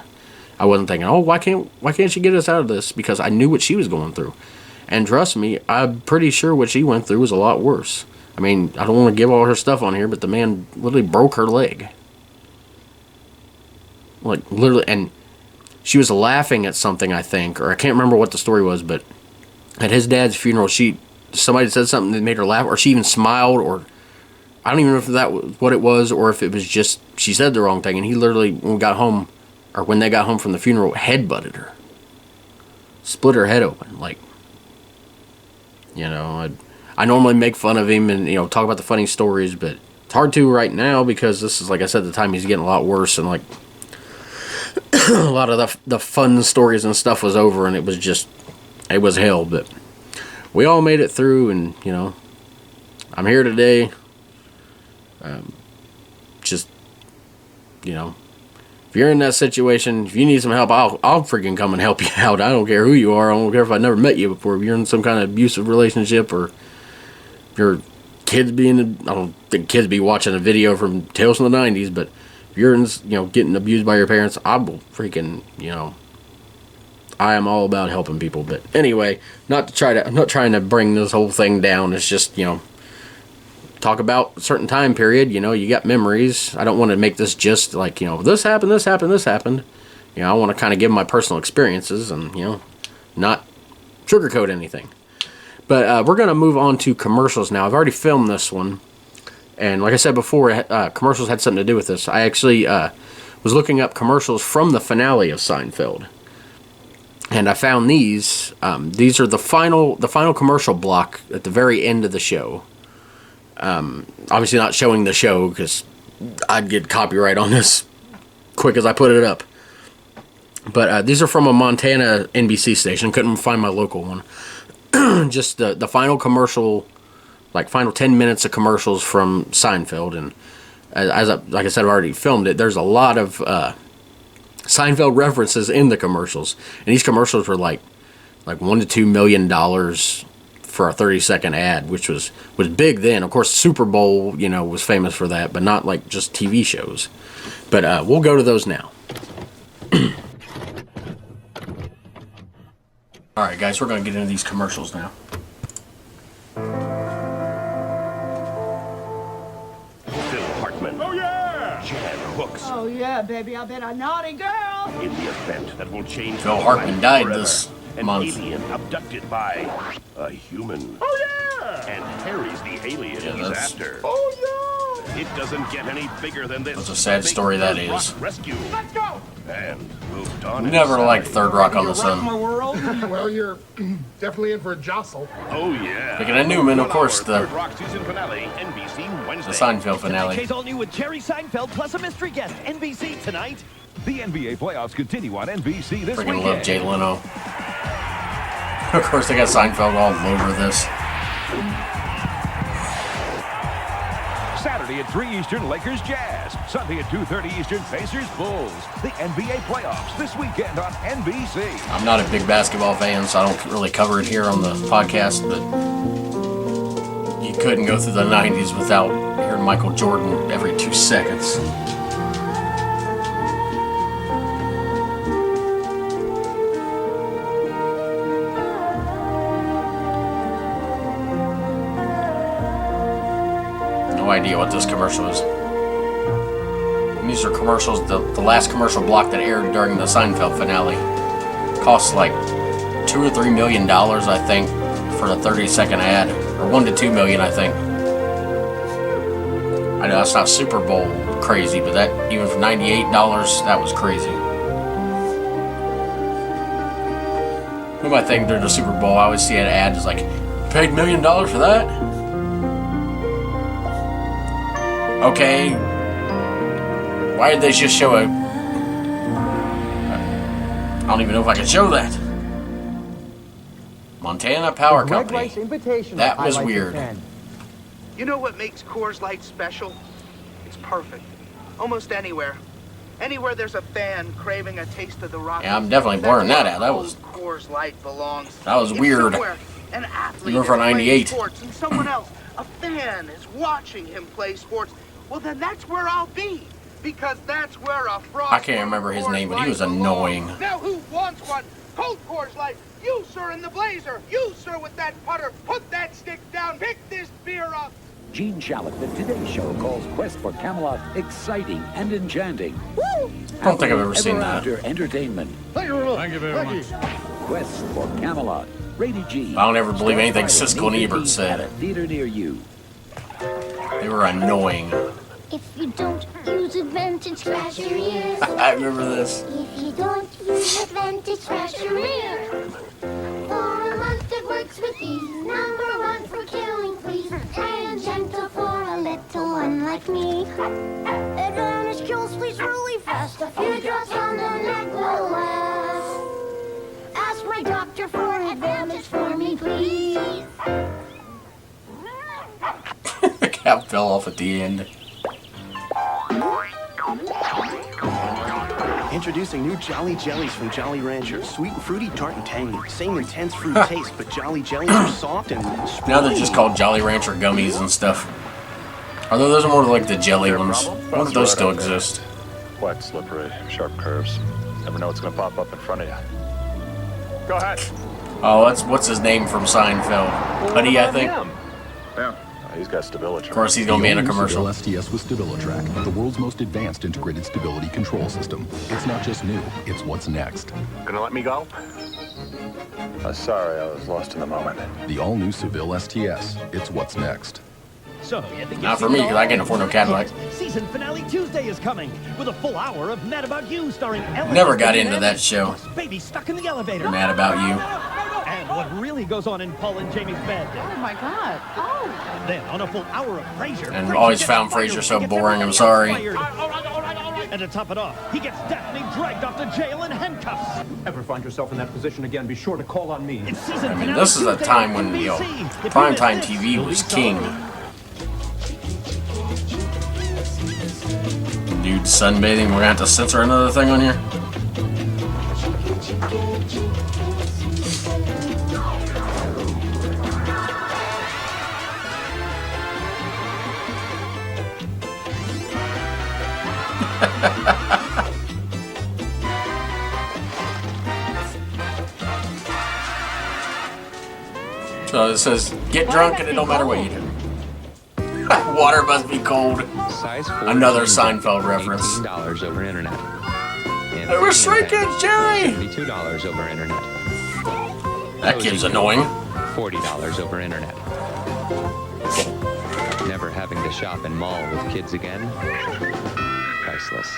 I wasn't thinking, oh, why can't she get us out of this? Because I knew what she was going through, and trust me, I'm pretty sure what she went through was a lot worse. I mean, I don't want to give all her stuff on here, but the man literally broke her leg. Like, literally, and she was laughing at something, I think, or I can't remember what the story was, but at his dad's funeral, somebody said something that made her laugh, or she even smiled, or I don't even know if that was what it was, or if it was just she said the wrong thing, and he literally, when they got home from the funeral, headbutted her. Split her head open, like, I normally make fun of him and, talk about the funny stories, but it's hard to right now because this is, like I said, the time he's getting a lot worse, and, like, a lot of the fun stories and stuff was over, and it was hell, but we all made it through, and, I'm here today. If you're in that situation, if you need some help, I'll freaking come and help you out. I don't care who you are. I don't care if I never met you before. If you're in some kind of abusive relationship, or your kids I don't think kids be watching a video from Tales from the 90's, but if you're getting abused by your parents, I will freaking, I am all about helping people. But anyway, I'm not trying to bring this whole thing down. It's just, talk about a certain time period. You got memories. I don't want to make this just like, this happened, this happened, this happened. I want to kind of give my personal experiences and, not sugarcoat anything. But we're going to move on to commercials now. I've already filmed this one. And like I said before, commercials had something to do with this. I actually was looking up commercials from the finale of Seinfeld. And I found these. These are the final commercial block at the very end of the show. Obviously not showing the show because I'd get copyright on this quick as I put it up. But these are from a Montana NBC station. Couldn't find my local one. Just the final commercial, like final 10 minutes of commercials from Seinfeld. And like I said, I've already filmed it. There's a lot of Seinfeld references in the commercials. And these commercials were like $1 to $2 million for a 30-second ad, which was big then. Of course, Super Bowl, was famous for that, but not like just TV shows. But we'll go to those now. Alright guys, we're going to get into these commercials now. books. Oh yeah, baby, I've been a naughty girl. In the event that will change Phil your Hartman life died forever, this an month. alien abducted by a human. Oh yeah! And Harry's the alien Yeah, he's that's- after. Oh yeah! It doesn't get any bigger than this. That's a sad Big story, that Third Rock is. Rescue. Let's go! And moved on. Never inside. liked Third Rock on the Sun. world? Well, you're definitely in for a jostle. Oh yeah. Speaking of Newman, of 1 course, hour the Third Rock season finale, NBC Wednesday. the Seinfeld finale. WK's all new with Jerry Seinfeld plus a mystery guest. NBC tonight. The NBA playoffs continue on NBC this Freaking weekend. love Jay Leno. Of course, they got Seinfeld all over this. Saturday at 3 Eastern, Lakers Jazz. Sunday at 2:30 Eastern, Pacers Bulls. The NBA playoffs this weekend on NBC. I'm not a big basketball fan, so I don't really cover it here on the podcast, but you couldn't go through the 90s without hearing Michael Jordan every 2 seconds. No idea what this commercial is. And these are commercials, the last commercial block that aired during the Seinfeld finale. Costs like $2 or $3 million, I think, for a 30-second ad, or $1 to $2 million, I think. I know that's not Super Bowl crazy, but that even for $98, that was crazy. Who might think during the Super Bowl? I always see an ad that's like, "You paid $1 million for that?" Okay. Why did they just show a? I don't even know if I can show that. Montana Power Company. That was weird. You know what makes Coors Light special? It's perfect. Almost anywhere. Anywhere there's a fan craving a taste of the Rockies. Yeah, I'm definitely blurring that out. That Cold was Coors Light belongs. that was It's weird. somewhere an athlete Even for is playing 98. sports and someone else, a fan, is watching him play sports. Well, then that's where I'll be. Because that's where a frost. I can't remember his name, but he was annoying. Now who wants one? Cold Coors Light. You, sir, in the blazer. You, sir, with that putter. Put that stick down. Pick this beer up. Gene Shalit, the Today Show, calls Quest for Camelot exciting and enchanting. I don't think I've ever seen that. After entertainment. Thank you very much. Quest for Camelot. Rated G. I don't ever believe anything Starts Siskel and Friday, Ebert 8:15 said. At a theater near you. They were annoying. If you don't use advantage, scratch your ears. I remember this. If you don't use advantage, scratch your ears. For a month it works with ease. #1 for killing fleas. And gentle for a little one like me. Advantage kills fleas really fast. A few drops on the neck will last. Ask my doctor for advantage for me, please. The cap fell off at the end. Introducing new Jolly Jellies from Jolly Ranchers. Sweet and fruity, tart and tangy. Same intense fruit taste, but Jolly Jellies are soft and springy. Now they're just called Jolly Rancher gummies and stuff. Although those are more like the jelly ones. I wonder if those still exist. Wet, slippery, sharp curves. Never know what's going to pop up in front of you. Go ahead. Oh, that's what's his name from Seinfeld. Buddy, I think. Yeah, he's got stability. Of course, he's gonna be in a commercial. STS with StabiliTrack, the world's most advanced integrated stability control system. It's not just new, it's what's next. Gonna let me go? Sorry, I was lost in the moment. The all-new Seville STS. It's what's next. So, you think Not you've for seen me, it 'cause all? I can't afford no Cadillac. Season finale Tuesday is coming with a full hour of Mad About You starring Ellen. Never got into that show. Plus Baby stuck in the elevator. Mad About You. And what really goes on in Paul and Jamie's bed. Oh my God. Oh. Then on a full hour of Frasier. And Frasier always gets found fired Frasier when so he gets boring, I'm everyone sorry. fired. And to top it off, he gets Daphne dragged off to jail in handcuffs. Ever find yourself in that position again, be sure to call on me. It's season I mean, finale this is a Tuesday time on when, NBC. If you primetime missed this, TV you'll was be king. sorry. Dude, sunbathing. We're gonna have to censor another thing on here. So it says, get drunk and it don't matter what you do. Water must be cold. Size 4 Another Seinfeld reference. $18 over internet. And They were straight kids, Jerry! $72 over internet. That kid's annoying. $40 over internet. Never having to shop in mall with kids again. Priceless.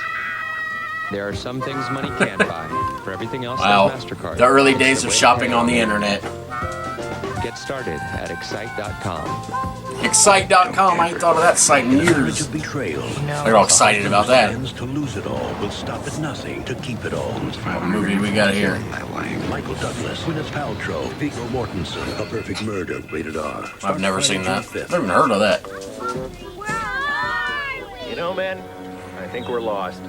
There are some things money can't buy. For everything else, Wow. there's MasterCard. The early days of shopping on the internet. Get started at Excite.com. Excite.com, I ain't thought of that site in years. They're all excited about that. To lose it all, will stop at nothing to keep it all. What movie we got here? Michael Douglas, Gwyneth Paltrow, Viggo Mortensen, A Perfect Murder, rated R. I've never seen that. Never even heard of that. You know, man, I think we're lost.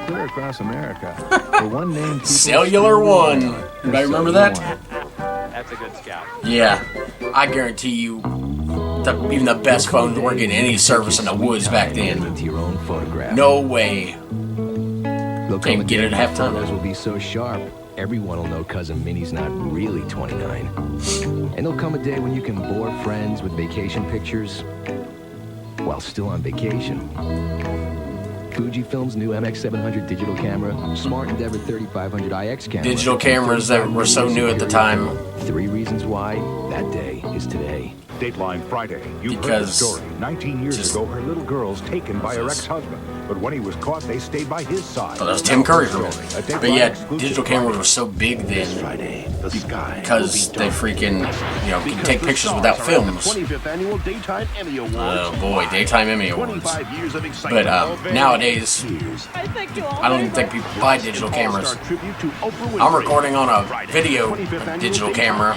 Clear across America. The one name Cellular One. Anybody remember that? That's a good scout. Yeah. I guarantee you, even the best phones weren't getting any service in the woods back then. No way. Can't get it at halftime. Photos will be so sharp, everyone will know Cousin Minnie's not really 29. And there'll come a day when you can bore friends with vacation pictures while still on vacation. Fujifilm's new MX700 digital camera, Smart Endeavor 3500 IX camera. Digital cameras that were so new at the time. 3 reasons why that day is today. Dateline Friday. You heard the story. 19 years ago, her little girl's taken by her ex-husband. But when he was caught, they stayed by his side. Oh, that was Tim Curry's role. But yeah, digital cameras were so big then because they freaking, could take pictures without films. 25th annual Daytime Emmy Awards. Oh boy, Daytime Emmy Awards. 25 years of excitement. But nowadays, I don't even think people buy digital cameras. I'm recording on a video digital camera.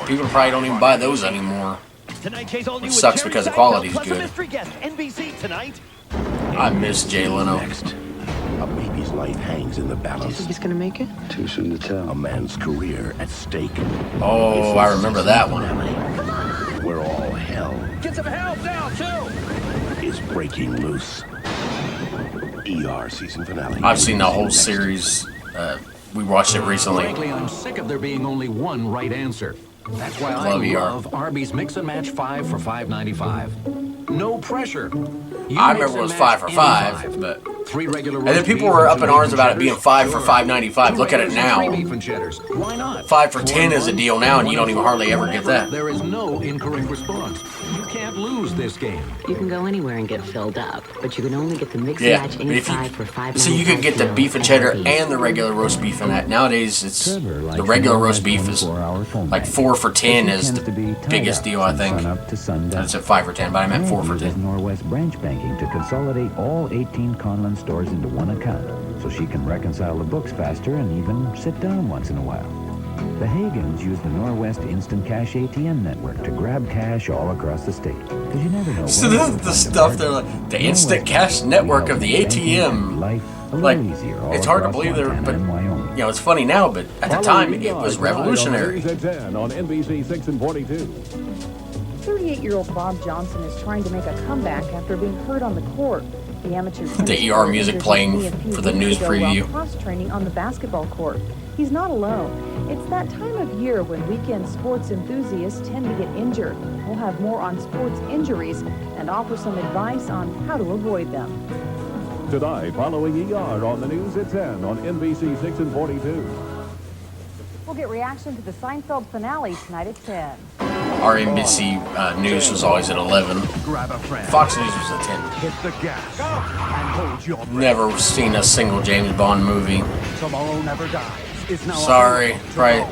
People probably don't even buy those anymore. It sucks because the quality's good. I miss Jay Leno. Next, a baby's life hangs in the balance. Do you think he's gonna make it? Too soon to tell. A man's career at stake. Oh, I remember that one. Where all hell Get some help now, too! is breaking loose. ER season finale. I've seen the whole series. We watched it recently. Frankly, I'm sick of there being only one right answer. That's why I Love ER. love Arby's Mix and Match 5 for $5.95. No pressure. I remember it was 5 for $5, but 3 regular and then people were up in arms about it being 5 for $5.95. Look at it now. Why not? 5 for $10 is a deal now, and you don't even hardly ever get that. There is no incorrect response. You can't lose this game. You can go anywhere and get filled up, but you can only get the mix Yeah, and match but if inside you, for $5.95. so you could get the beef and cheddar and the regular roast beef in that. Nowadays, it's the regular roast beef is like 4 for $10 is the biggest deal, I think. I said 5 for $10, but I meant 4 for $10. Norwest branch banking to consolidate all 18 Conlon stores into one account, so she can reconcile the books faster and even sit down once in a while. The Hagans use the Norwest Instant Cash ATM network to grab cash all across the state, because you never know. So this is the stuff they're like, the Instant Cash network of the ATM. Like, it's hard to believe they're, but it's funny now, but at the time it was revolutionary. On NBC 6 and 42. 38-year-old Bob Johnson is trying to make a comeback after being hurt on the court. The amateur The ER music playing for the news preview. Cross-training on the basketball court. He's not alone. It's that time of year when weekend sports enthusiasts tend to get injured. We'll have more on sports injuries and offer some advice on how to avoid them. Tonight, following ER on the news at 10 on NBC 6 and 42. We'll get reaction to the Seinfeld finale tonight at 10. Our NBC News was always at 11. Fox News was at 10. Hit the gas and hold your breath. Never seen a single James Bond movie. Tomorrow Never Dies. It's now Sorry, right.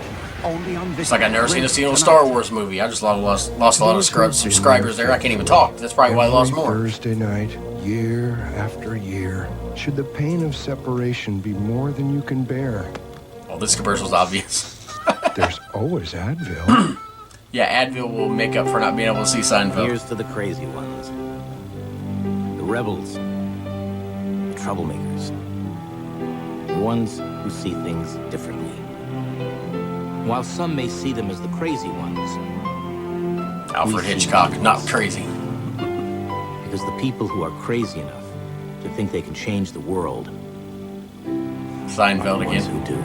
only on It's like I've never seen a single Star Wars movie. I just lost a lot of subscribers there. I can't even talk. That's probably why I lost more. Thursday night, year after year, should the pain of separation be more than you can bear? Well, this commercial's obvious. There's always Advil. Yeah, Advil will make up for not being able to see Seinfeld. Here's to the crazy ones. The rebels. The troublemakers. The ones who see things differently. While some may see them as the crazy ones. Alfred Hitchcock, not crazy. Because the people who are crazy enough to think they can change the world. Seinfeld again. Who do.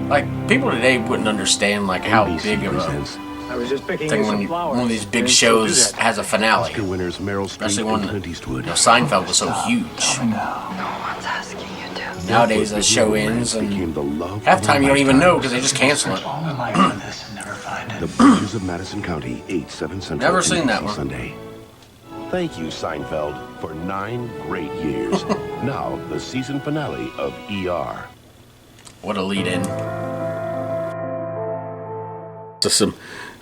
Like, people today wouldn't understand, like, how big of a I was just picking thing you some when flowers. one of these big Didn't still do shows that. has a finale. Oscar winners Meryl Streep Especially and when Clint Eastwood. Seinfeld was so huge. Nowadays, the show ends, and half the time you don't even know because they just cancel it. The Bridges of Madison County, 8/7 Central. Never seen that NBC one. Sunday. Thank you, Seinfeld, for 9 great years. Now, the season finale of ER. What a lead-in. Just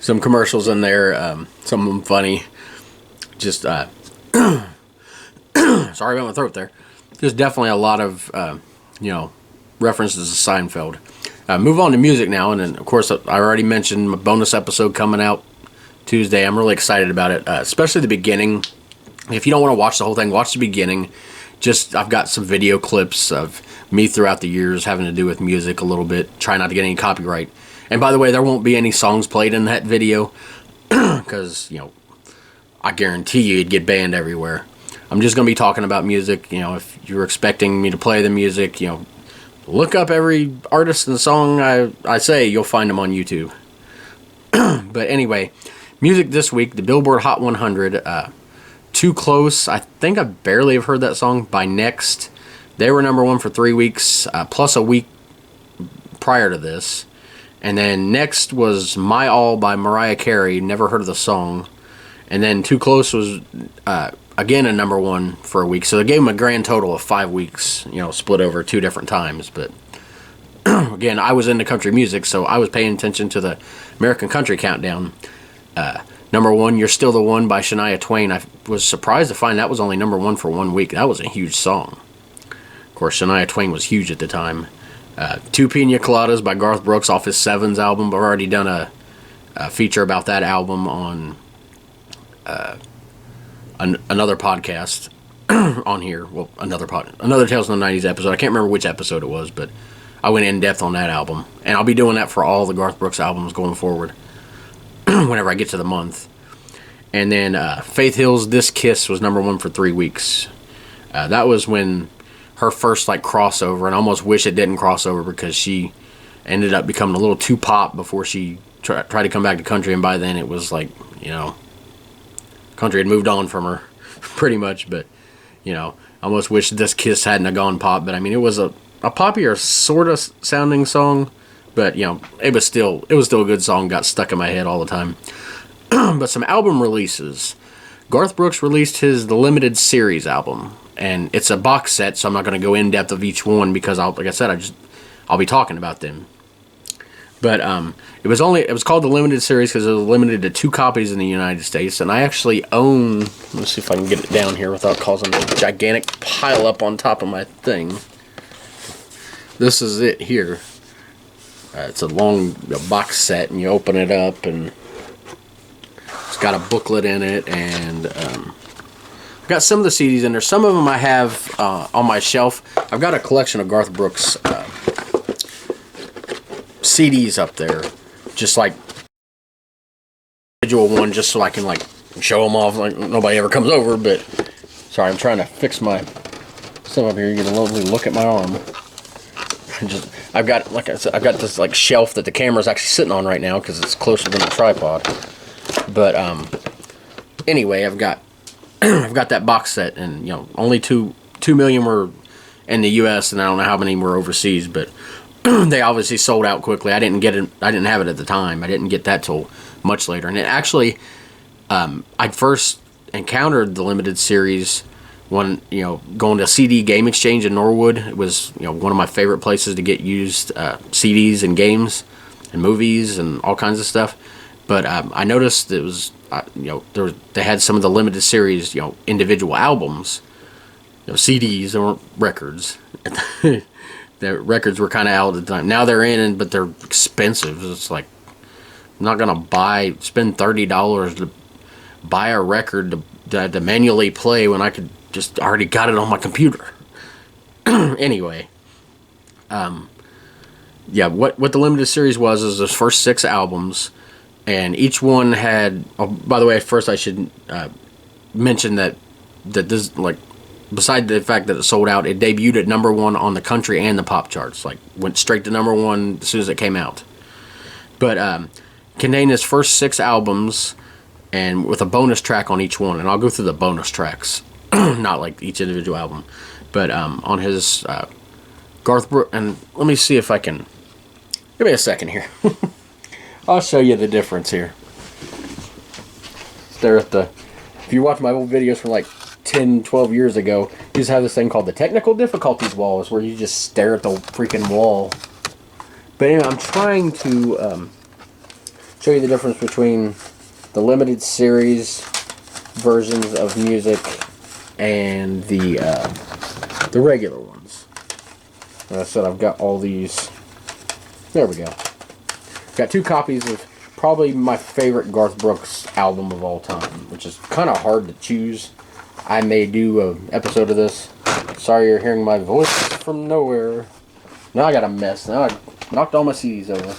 some commercials in there. Some of them funny. Just sorry about my throat there. There's definitely a lot of references to Seinfeld. Move on to music now, and then of course I already mentioned my bonus episode coming out Tuesday. I'm really excited about it, especially the beginning. If you don't want to watch the whole thing, watch the beginning. I've got some video clips of me throughout the years having to do with music a little bit. Try not to get any copyright. And by the way, there won't be any songs played in that video because, I guarantee you it'd get banned everywhere. I'm just going to be talking about music. If you're expecting me to play the music, look up every artist and song I say. You'll find them on YouTube. But anyway, music this week, the Billboard Hot 100, Too Close. I think I barely have heard that song. By Next. They were number 1 for 3 weeks, plus a week prior to this. And then next was My All by Mariah Carey. Never heard of the song. And then Too Close was, again, a number 1 for a week. So they gave them a grand total of 5 weeks, split over 2 different times. But again, I was into country music, so I was paying attention to the American Country Countdown. Number 1, You're Still the One by Shania Twain. I was surprised to find that was only number 1 for 1 week. That was a huge song. Of course, Shania Twain was huge at the time. Two Pina Coladas by Garth Brooks off his Sevens album. I've already done a feature about that album on another podcast on here. Well, another Tales from the 90's episode. I can't remember which episode it was, but I went in depth on that album. And I'll be doing that for all the Garth Brooks albums going forward whenever I get to the month. And then Faith Hill's This Kiss was number 1 for 3 weeks. That was when her first crossover, and I almost wish it didn't cross over because she ended up becoming a little too pop before she tried to come back to country, and by then it was country had moved on from her pretty much. But I almost wish This Kiss hadn't have gone pop. But I mean, it was a poppier sort of sounding song, but it was still a good song. Got stuck in my head all the time. But some album releases. Garth Brooks released the limited series album, and it's a box set, so I'm not going to go in depth of each one because I'll be talking about them. But it was called the limited series because it was limited to 2 copies in the United States, and I actually own. Let's see if I can get it down here without causing a gigantic pile up on top of my thing. This is it here. It's a long box set, and you open it up, and it's got a booklet in it, and I've got some of the CDs in there. Some of them I have on my shelf. I've got a collection of Garth Brooks CDs up there, just individual one, just so I can show them off nobody ever comes over. But sorry, I'm trying to fix my stuff up here. You get a lovely look at my arm. I've got this shelf that the camera's actually sitting on right now because it's closer than the tripod. But anyway, I've got that box set, and only 2 million were in the U.S. and I don't know how many were overseas, but they obviously sold out quickly. I didn't have it at the time. I didn't get that till much later. And it actually, I'd first encountered the limited series when going to a CD game exchange in Norwood. It was one of my favorite places to get used CDs and games and movies and all kinds of stuff. But I noticed it was they had some of the limited series individual albums, CDs. They weren't records. The records were kind of out at the time. Now they're in, but they're expensive. It's I'm not gonna spend $30 to buy a record to manually play when I could just already got it on my computer. Anyway, what the limited series was those first 6 albums, and each one had. Oh, by the way, first I should mention that this beside the fact that it sold out, it debuted at number 1 on the country and the pop charts. Went straight to number 1 as soon as it came out. But contain his first 6 albums, and with a bonus track on each one. And I'll go through the bonus tracks, not like each individual album, but on his Garth Brooks. And let me see if I can. Give me a second here. I'll show you the difference here. Stare at the. If you watch my old videos from like 10, 12 years ago, you just have this thing called the technical difficulties walls, where you just stare at the freaking wall. But anyway, I'm trying to show you the difference between the limited series versions of music and the regular ones. Like I said, I've got all these. There we go. Got 2 copies of probably my favorite Garth Brooks album of all time, which is kind of hard to choose. I may do an episode of this. Sorry you're hearing my voice from nowhere. Now I got a mess. Now I knocked all my CDs over.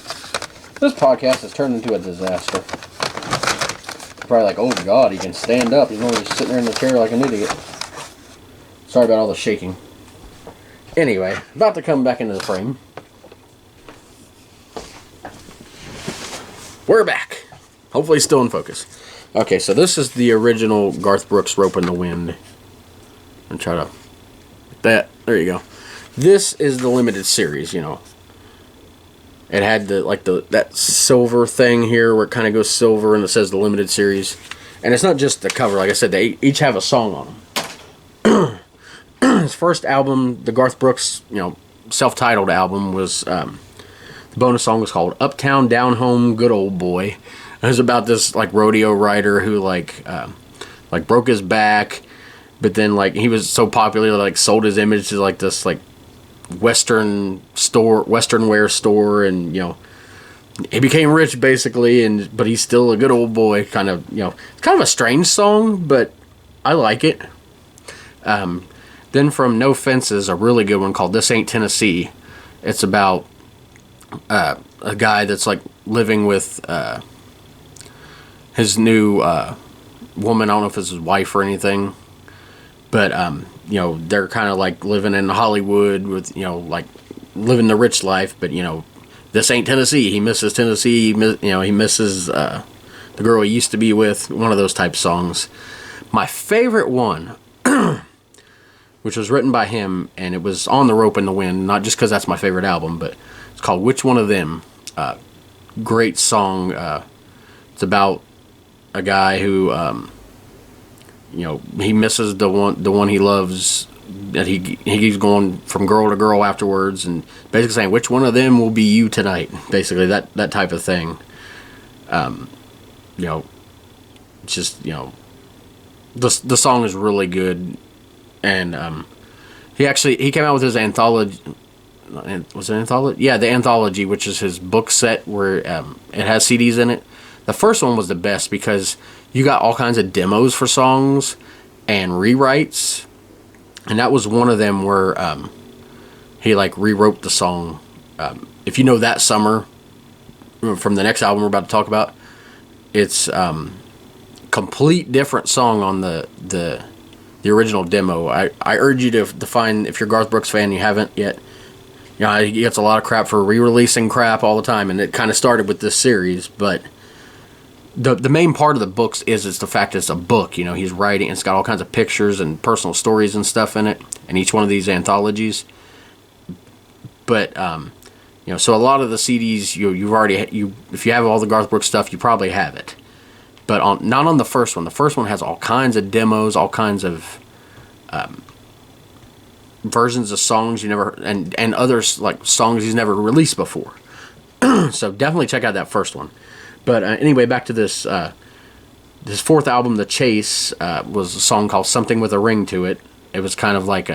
This podcast has turned into a disaster. Probably like, oh God, he can stand up. He's only just sitting there in the chair like an idiot. Sorry about all the shaking. Anyway, about to come back into the frame. We're back. Hopefully still in focus. Okay, so this is the original Garth Brooks Rope in the Wind. And try to... There you go. This is the limited series, you know. It had that silver thing here where it kind of goes silver and it says the limited series. And it's not just the cover. Like I said, they each have a song on them. His first album, the Garth Brooks, you know, self-titled album, was... the bonus song was called Uptown Down Home Good Old Boy. It was about this like rodeo rider who like broke his back, but then like he was so popular, like sold his image to like this like Western wear store, and you know he became rich basically, but he's still a good old boy. Kind of, you know, it's kind of a strange song, but I like it. Then from No Fences, a really good one called This Ain't Tennessee. It's about a guy that's like living with his new woman. I don't know if it's his wife or anything, but you know, they're kind of like living in Hollywood with, you know, like living the rich life, but you know, this ain't Tennessee. He misses Tennessee. You know, he misses the girl he used to be with. One of those type songs. My favorite one, which was written by him, and it was on the Rope in the Wind, not just because that's my favorite album, but it's called Which One of Them. Great song. It's about a guy who, you know, he misses the one he loves, that he keeps going from girl to girl afterwards, and basically saying, which one of them will be you tonight? Basically, that type of thing. You know, just, you know, the song is really good, and he came out with his anthology. Was it an anthology? Yeah, the anthology, which is his book set where it has CDs in it. The first one was the best because you got all kinds of demos for songs and rewrites, and that was one of them where he like rewrote the song. If you know That Summer from the next album we're about to talk about, it's complete different song on the original demo. I urge you to find, if you're a Garth Brooks fan and you haven't yet. You know, he gets a lot of crap for re-releasing crap all the time, and it kind of started with this series, but the main part of the books is the fact that it's a book. You know, he's writing, it's got all kinds of pictures and personal stories and stuff in it, in each one of these anthologies. But you know, so a lot of the CDs you've already if you have all the Garth Brooks stuff, you probably have it. But not on the first one. The first one has all kinds of demos, all kinds of versions of songs you never, and others like songs he's never released before. So definitely check out that first one. But anyway, back to this. His fourth album, The Chase, was a song called Something with a Ring to It. It was kind of like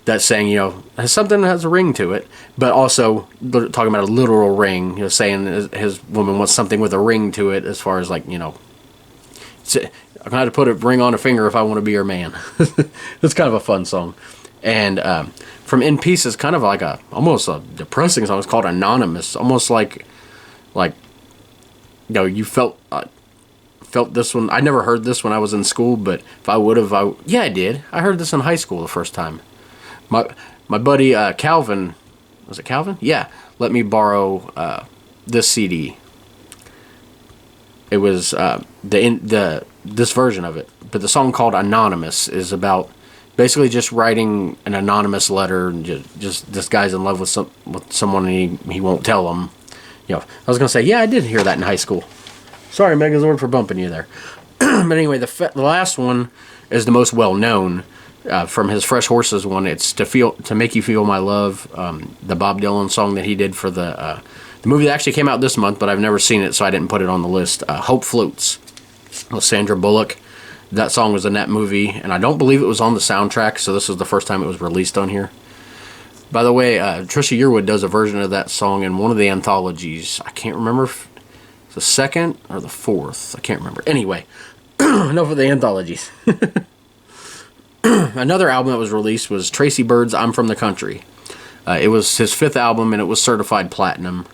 that saying, something that has a ring to it, but also talking about a literal ring, saying his woman wants something with a ring to it, as far as like, I'm going to have to put a ring on a finger if I want to be her man. It's kind of a fun song. And from In Pieces, kind of like almost a depressing song. It's called Anonymous, almost like you felt this one. I never heard this when I was in school, but if I would have, I did. I heard this in high school the first time. My buddy Calvin, was it Calvin? Yeah, let me borrow this CD. it was this version of it. But the song called Anonymous is about basically just writing an anonymous letter, and just this guy's in love with someone and he won't tell them. You know, I was gonna say, yeah, I did hear that in high school. Sorry, Megazord, for bumping you there. But anyway, the last one is the most well known from his Fresh Horses one. It's to Make You Feel My Love, the Bob Dylan song that he did for the movie that actually came out this month, but I've never seen it, so I didn't put it on the list. Hope Floats with Sandra Bullock. That song was in that movie, and I don't believe it was on the soundtrack, so this was the first time it was released on here. By the way, Trisha Yearwood does a version of that song in one of the anthologies. I can't remember if it's the second or the fourth. I can't remember. Anyway, enough of the anthologies. Another album that was released was Tracy Bird's I'm From the Country. It was his 5th album, and it was certified platinum.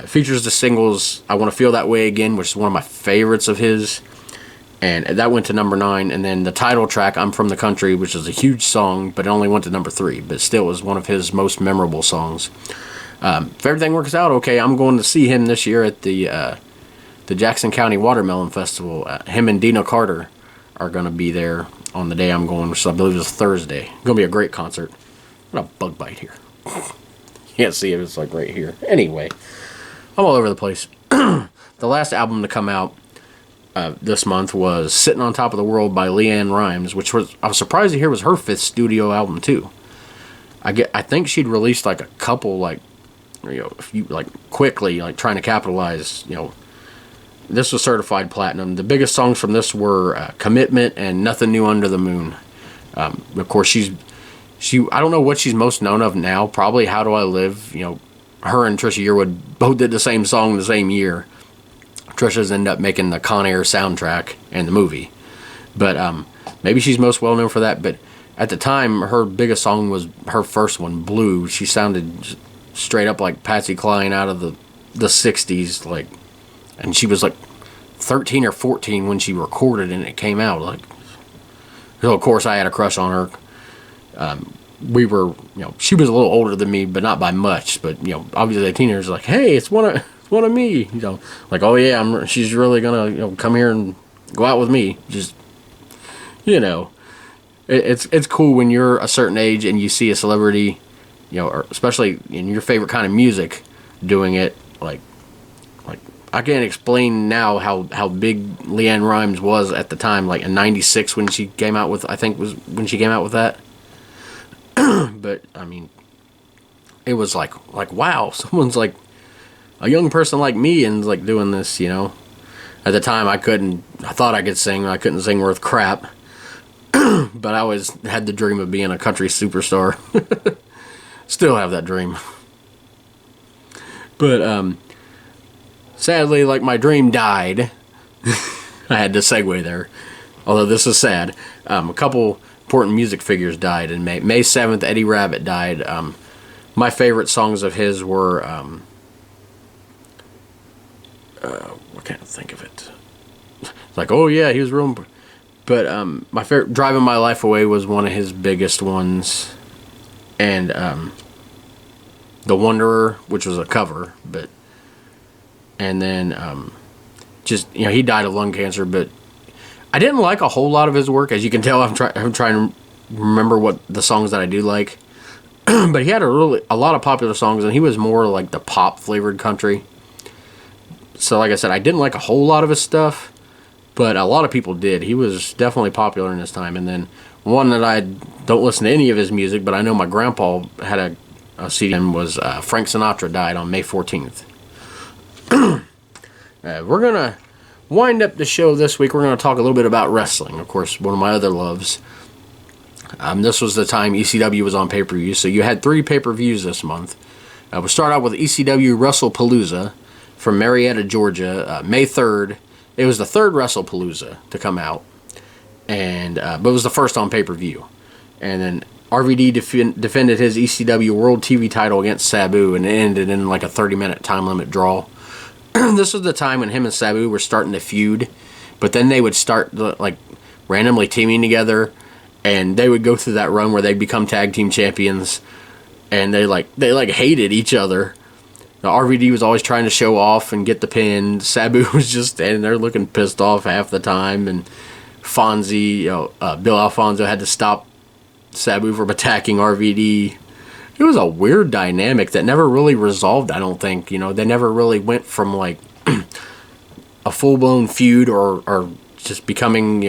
Features the singles I Want to Feel That Way Again, which is one of my favorites of his. And that went to number 9. And then the title track, I'm From the Country, which is a huge song, but it only went to number 3. But still was one of his most memorable songs. If everything works out okay, I'm going to see him this year at the Jackson County Watermelon Festival. Him and Dina Carter are going to be there on the day I'm going, which I believe is Thursday. It's going to be a great concert. What a bug bite here. You can't see it, it's like right here. Anyway, I'm all over the place. The last album to come out this month was Sitting on Top of the World by LeAnn Rimes, which I was surprised to hear was her 5th studio album too. I think she'd released like a couple, like, you know, quickly, like trying to capitalize. You know, this was certified platinum. The biggest songs from this were Commitment and Nothing New Under the Moon. Of course, she I don't know what she's most known of now. Probably How Do I Live. You know, her and Trisha Yearwood both did the same song the same year. Trisha's ended up making the Con Air soundtrack and the movie. But maybe she's most well known for that. But at the time, her biggest song was her first one, Blue. She sounded straight up like Patsy Cline out of the 60s. Like, and she was like 13 or 14 when she recorded and it came out. Like, so of course I had a crush on her. We were, you know, she was a little older than me, but not by much. But, you know, obviously the teenagers like, hey, it's one of me, you know, like, oh yeah, she's really gonna, you know, come here and go out with me. Just, you know, it's cool when you're a certain age and you see a celebrity, you know, or especially in your favorite kind of music, doing it. Like I can't explain now how big LeAnn Rimes was at the time, like in '96 when she came out with, I think was when she came out with that. But I mean, it was like wow, someone's like a young person like me and like doing this, you know. At the time I thought I could sing. I couldn't sing worth crap. But I always had the dream of being a country superstar. Still have that dream. But sadly, like, my dream died. I had to segue there. Although this is sad. A couple important music figures died in May. May 7th, Eddie Rabbitt died. My favorite songs of his were I can't think of it. Like, oh yeah, he was real. But my favorite, Driving My Life Away, was one of his biggest ones, and The Wanderer, which was a cover, but, and then just, you know, he died of lung cancer. But I didn't like a whole lot of his work, as you can tell. I'm trying to remember what the songs that I do like. But he had a lot of popular songs, and he was more like the pop flavored country. So like I said, I didn't like a whole lot of his stuff, but a lot of people did. He was definitely popular in his time. And then one that I don't listen to any of his music, but I know my grandpa had a CD, and was Frank Sinatra died on May 14th. We're going to wind up the show this week. We're going to talk a little bit about wrestling. Of course, one of my other loves. This was the time ECW was on pay-per-view, so you had 3 pay-per-views this month. We'll start out with ECW WrestlePalooza from Marietta, Georgia, May 3rd. It was the 3rd WrestlePalooza to come out, and but it was the first on pay-per-view. And then RVD defended his ECW World TV title against Sabu, and it ended in like a 30-minute time limit draw. This was the time when him and Sabu were starting to feud, but then they would start like randomly teaming together, and they would go through that run where they'd become tag team champions, and they hated each other. RVD was always trying to show off and get the pin. Sabu was just standing there looking pissed off half the time, and Fonzie, Bill Alfonso had to stop Sabu from attacking RVD. It was a weird dynamic that never really resolved, I don't think. They never really went from like a full-blown feud or just becoming,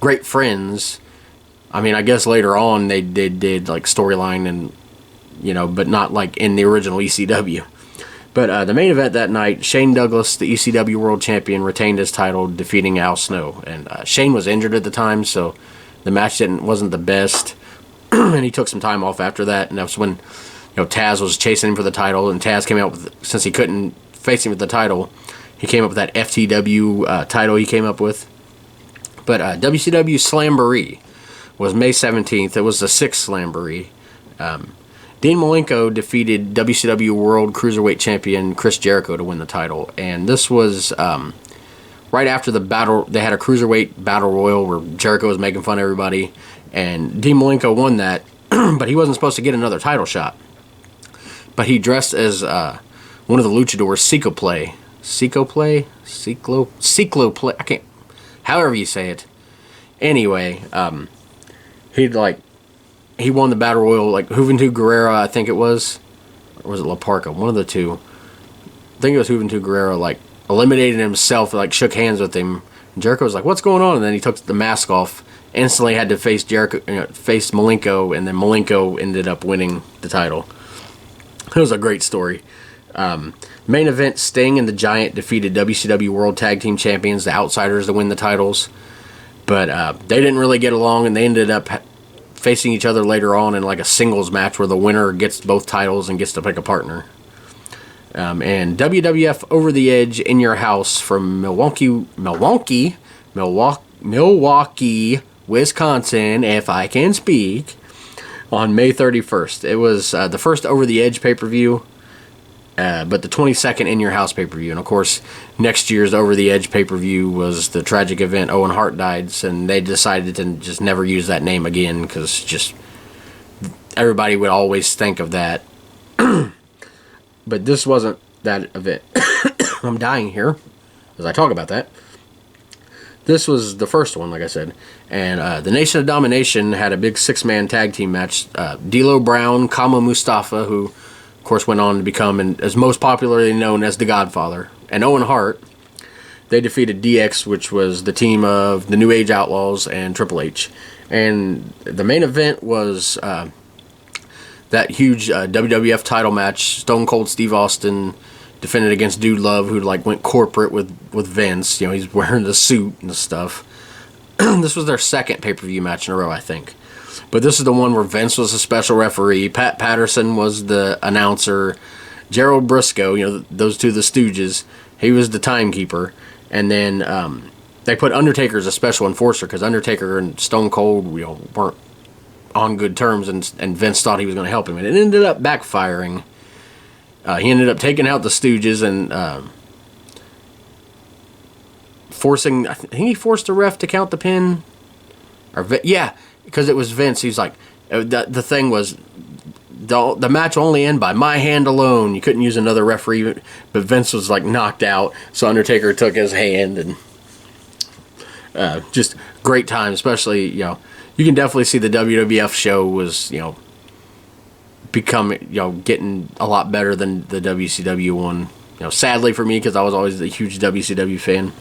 great friends. I mean, I guess later on they did like storyline and, but not like in the original ECW. But the main event that night, Shane Douglas, the ECW World Champion, retained his title, defeating Al Snow. And Shane was injured at the time, so the match wasn't the best. And he took some time off after that, and that's when Taz was chasing him for the title, and Taz came out with, since he couldn't face him with the title, he came up with that FTW title he came up with. But WCW Slamboree was May 17th. It was the 6th Slamboree. Dean Malenko defeated WCW World Cruiserweight Champion Chris Jericho to win the title, and this was right after the battle. They had a Cruiserweight Battle Royal where Jericho was making fun of everybody, and Dean Malenko won that, but he wasn't supposed to get another title shot. But he dressed as one of the luchadors, Ciclo, I can't, however you say it. Anyway, he won the Battle Royal, like Juventud Guerrera, I think it was, or was it La Parca? One of the two. I think it was Juventud Guerrera, like eliminated himself, like shook hands with him. And Jericho was like, "What's going on?" And then he took the mask off. Instantly had to face face Malenko, and then Malenko ended up winning the title. It was a great story. Main event, Sting and the Giant defeated WCW World Tag Team Champions, the Outsiders, to win the titles. But they didn't really get along, and they ended up facing each other later on in like a singles match where the winner gets both titles and gets to pick a partner. And WWF Over the Edge in Your House from Milwaukee, Wisconsin, if I can speak, on May 31st. It was the first Over the Edge pay-per-view, but the 22nd In Your House pay-per-view. And of course, next year's Over the Edge pay-per-view was the tragic event Owen Hart died, and they decided to just never use that name again because just everybody would always think of that. But this wasn't that event. I'm dying here as I talk about that. This was the first one, like I said. And the Nation of Domination had a big 6-man tag team match. D'Lo Brown, Kama Mustafa, who, of course, went on to become, and is most popularly known as The Godfather, and Owen Hart. They defeated DX, which was the team of the New Age Outlaws and Triple H. And the main event was that huge WWF title match. Stone Cold Steve Austin defended against Dude Love, who like went corporate with Vince. He's wearing the suit and stuff. This was their second pay-per-view match in a row, I think. But this is the one where Vince was a special referee. Pat Patterson was the announcer. Gerald Briscoe, those two, the Stooges, he was the timekeeper. And then they put Undertaker as a special enforcer because Undertaker and Stone Cold, weren't on good terms, and Vince thought he was going to help him. And it ended up backfiring. He ended up taking out the Stooges and forcing, I think he forced the ref to count the pin. Yeah, because it was Vince. He's like, the thing was, the match only ended by my hand alone. You couldn't use another referee, but Vince was like knocked out, so Undertaker took his hand, and just great time. Especially, you can definitely see the WWF show was, becoming, getting a lot better than the WCW one. Sadly for me, because I was always a huge WCW fan.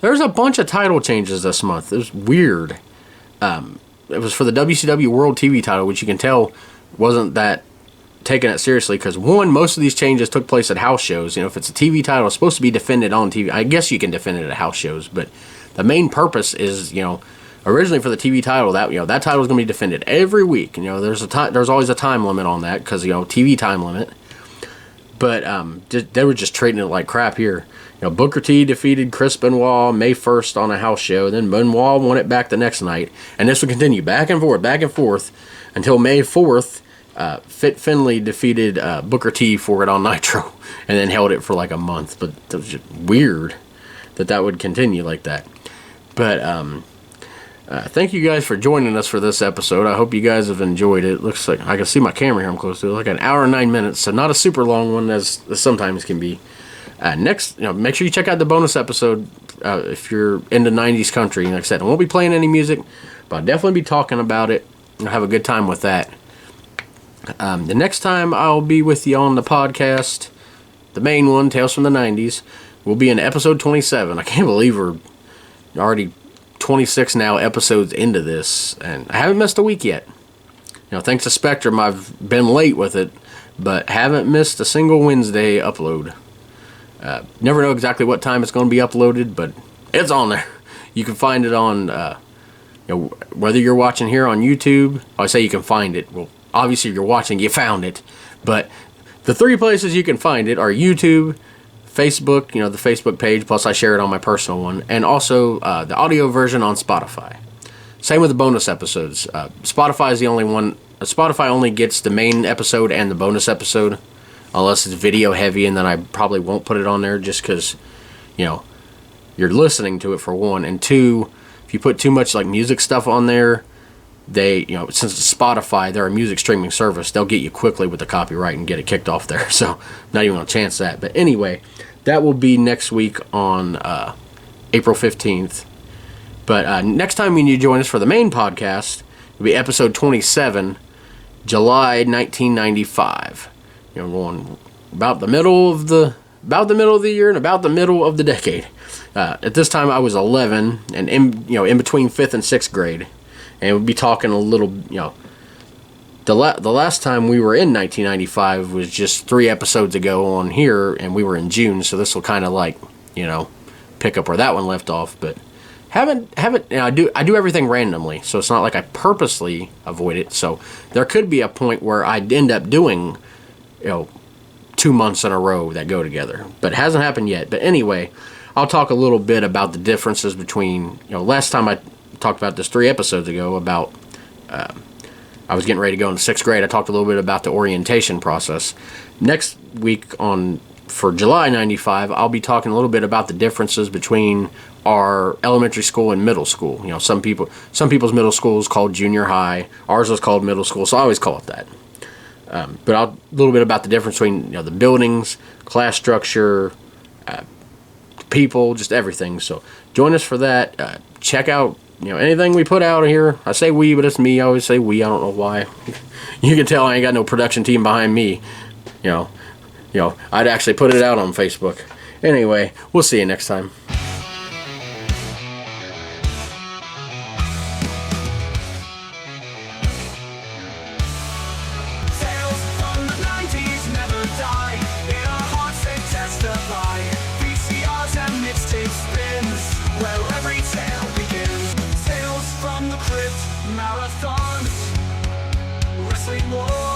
There's a bunch of title changes this month. It was weird. It was for the WCW World TV title, which you can tell wasn't that taking it seriously, because one, most of these changes took place at house shows. If it's a TV title, it's supposed to be defended on TV. I guess you can defend it at house shows, but the main purpose is, originally for the TV title, that that title is going to be defended every week. There's always a time limit on that because TV time limit. But they were just treating it like crap here. Booker T defeated Chris Benoit May 1st on a house show. Then Benoit won it back the next night. And this would continue back and forth until May 4th. Fit Finlay defeated Booker T for it on Nitro. And then held it for like a month. But it was just weird that would continue like that. But Thank you guys for joining us for this episode. I hope you guys have enjoyed it. Looks like I can see my camera here. I'm close to it. Like an hour and 9 minutes, so not a super long one as sometimes can be. Next, make sure you check out the bonus episode if you're into 90s country. Like I said, I won't be playing any music, but I'll definitely be talking about it. I'll have a good time with that. The next time I'll be with you on the podcast, the main one, Tales from the 90s, will be in episode 27. I can't believe we're already 26 now episodes into this, and I haven't missed a week yet. Thanks to Spectrum, I've been late with it, but haven't missed a single Wednesday upload. Never know exactly what time it's going to be uploaded, but it's on there. You can find it on, whether you're watching here on YouTube, I say you can find it. Well, obviously you're watching, you found it, but the 3 places you can find it are YouTube, Facebook, the Facebook page, plus I share it on my personal one, and also the audio version on Spotify. Same with the bonus episodes. Spotify is the only one. Spotify only gets the main episode and the bonus episode, unless it's video heavy, and then I probably won't put it on there just because, you're listening to it for one, and two, if you put too much like music stuff on there, they, since it's Spotify, they're a music streaming service, they'll get you quickly with the copyright and get it kicked off there. So, not even gonna chance that. But anyway, that will be next week on April 15th. But next time when you join us for the main podcast, it'll be episode 27, July 1995. Going about the middle of the year and about the middle of the decade. At this time, I was 11 and in between 5th and 6th grade, and we'll be talking a little. The last time we were in 1995 was just 3 episodes ago on here, and we were in June, so this will kind of pick up where that one left off. But haven't I do everything randomly, so it's not like I purposely avoid it. So there could be a point where I'd end up doing 2 months in a row that go together, but it hasn't happened yet. But anyway, I'll talk a little bit about the differences between last time I talked about this 3 episodes ago about I was getting ready to go into 6th grade. I talked a little bit about the orientation process. Next week for July 95, I'll be talking a little bit about the differences between our elementary school and middle school. Some people's middle school is called junior high. Ours was called middle school, so I always call it that. But a little bit about the difference between the buildings, class structure, people, just everything. So join us for that. Check out anything we put out here. I say we, but it's me. I always say we. I don't know why. You can tell I ain't got no production team behind me. I'd actually put it out on Facebook. Anyway, we'll see you next time. Tales from the 90s never die. In our hearts they testify. VCRs and mixtape spins, where every tale begins. Tales from the crypt, marathons, wrestling wars.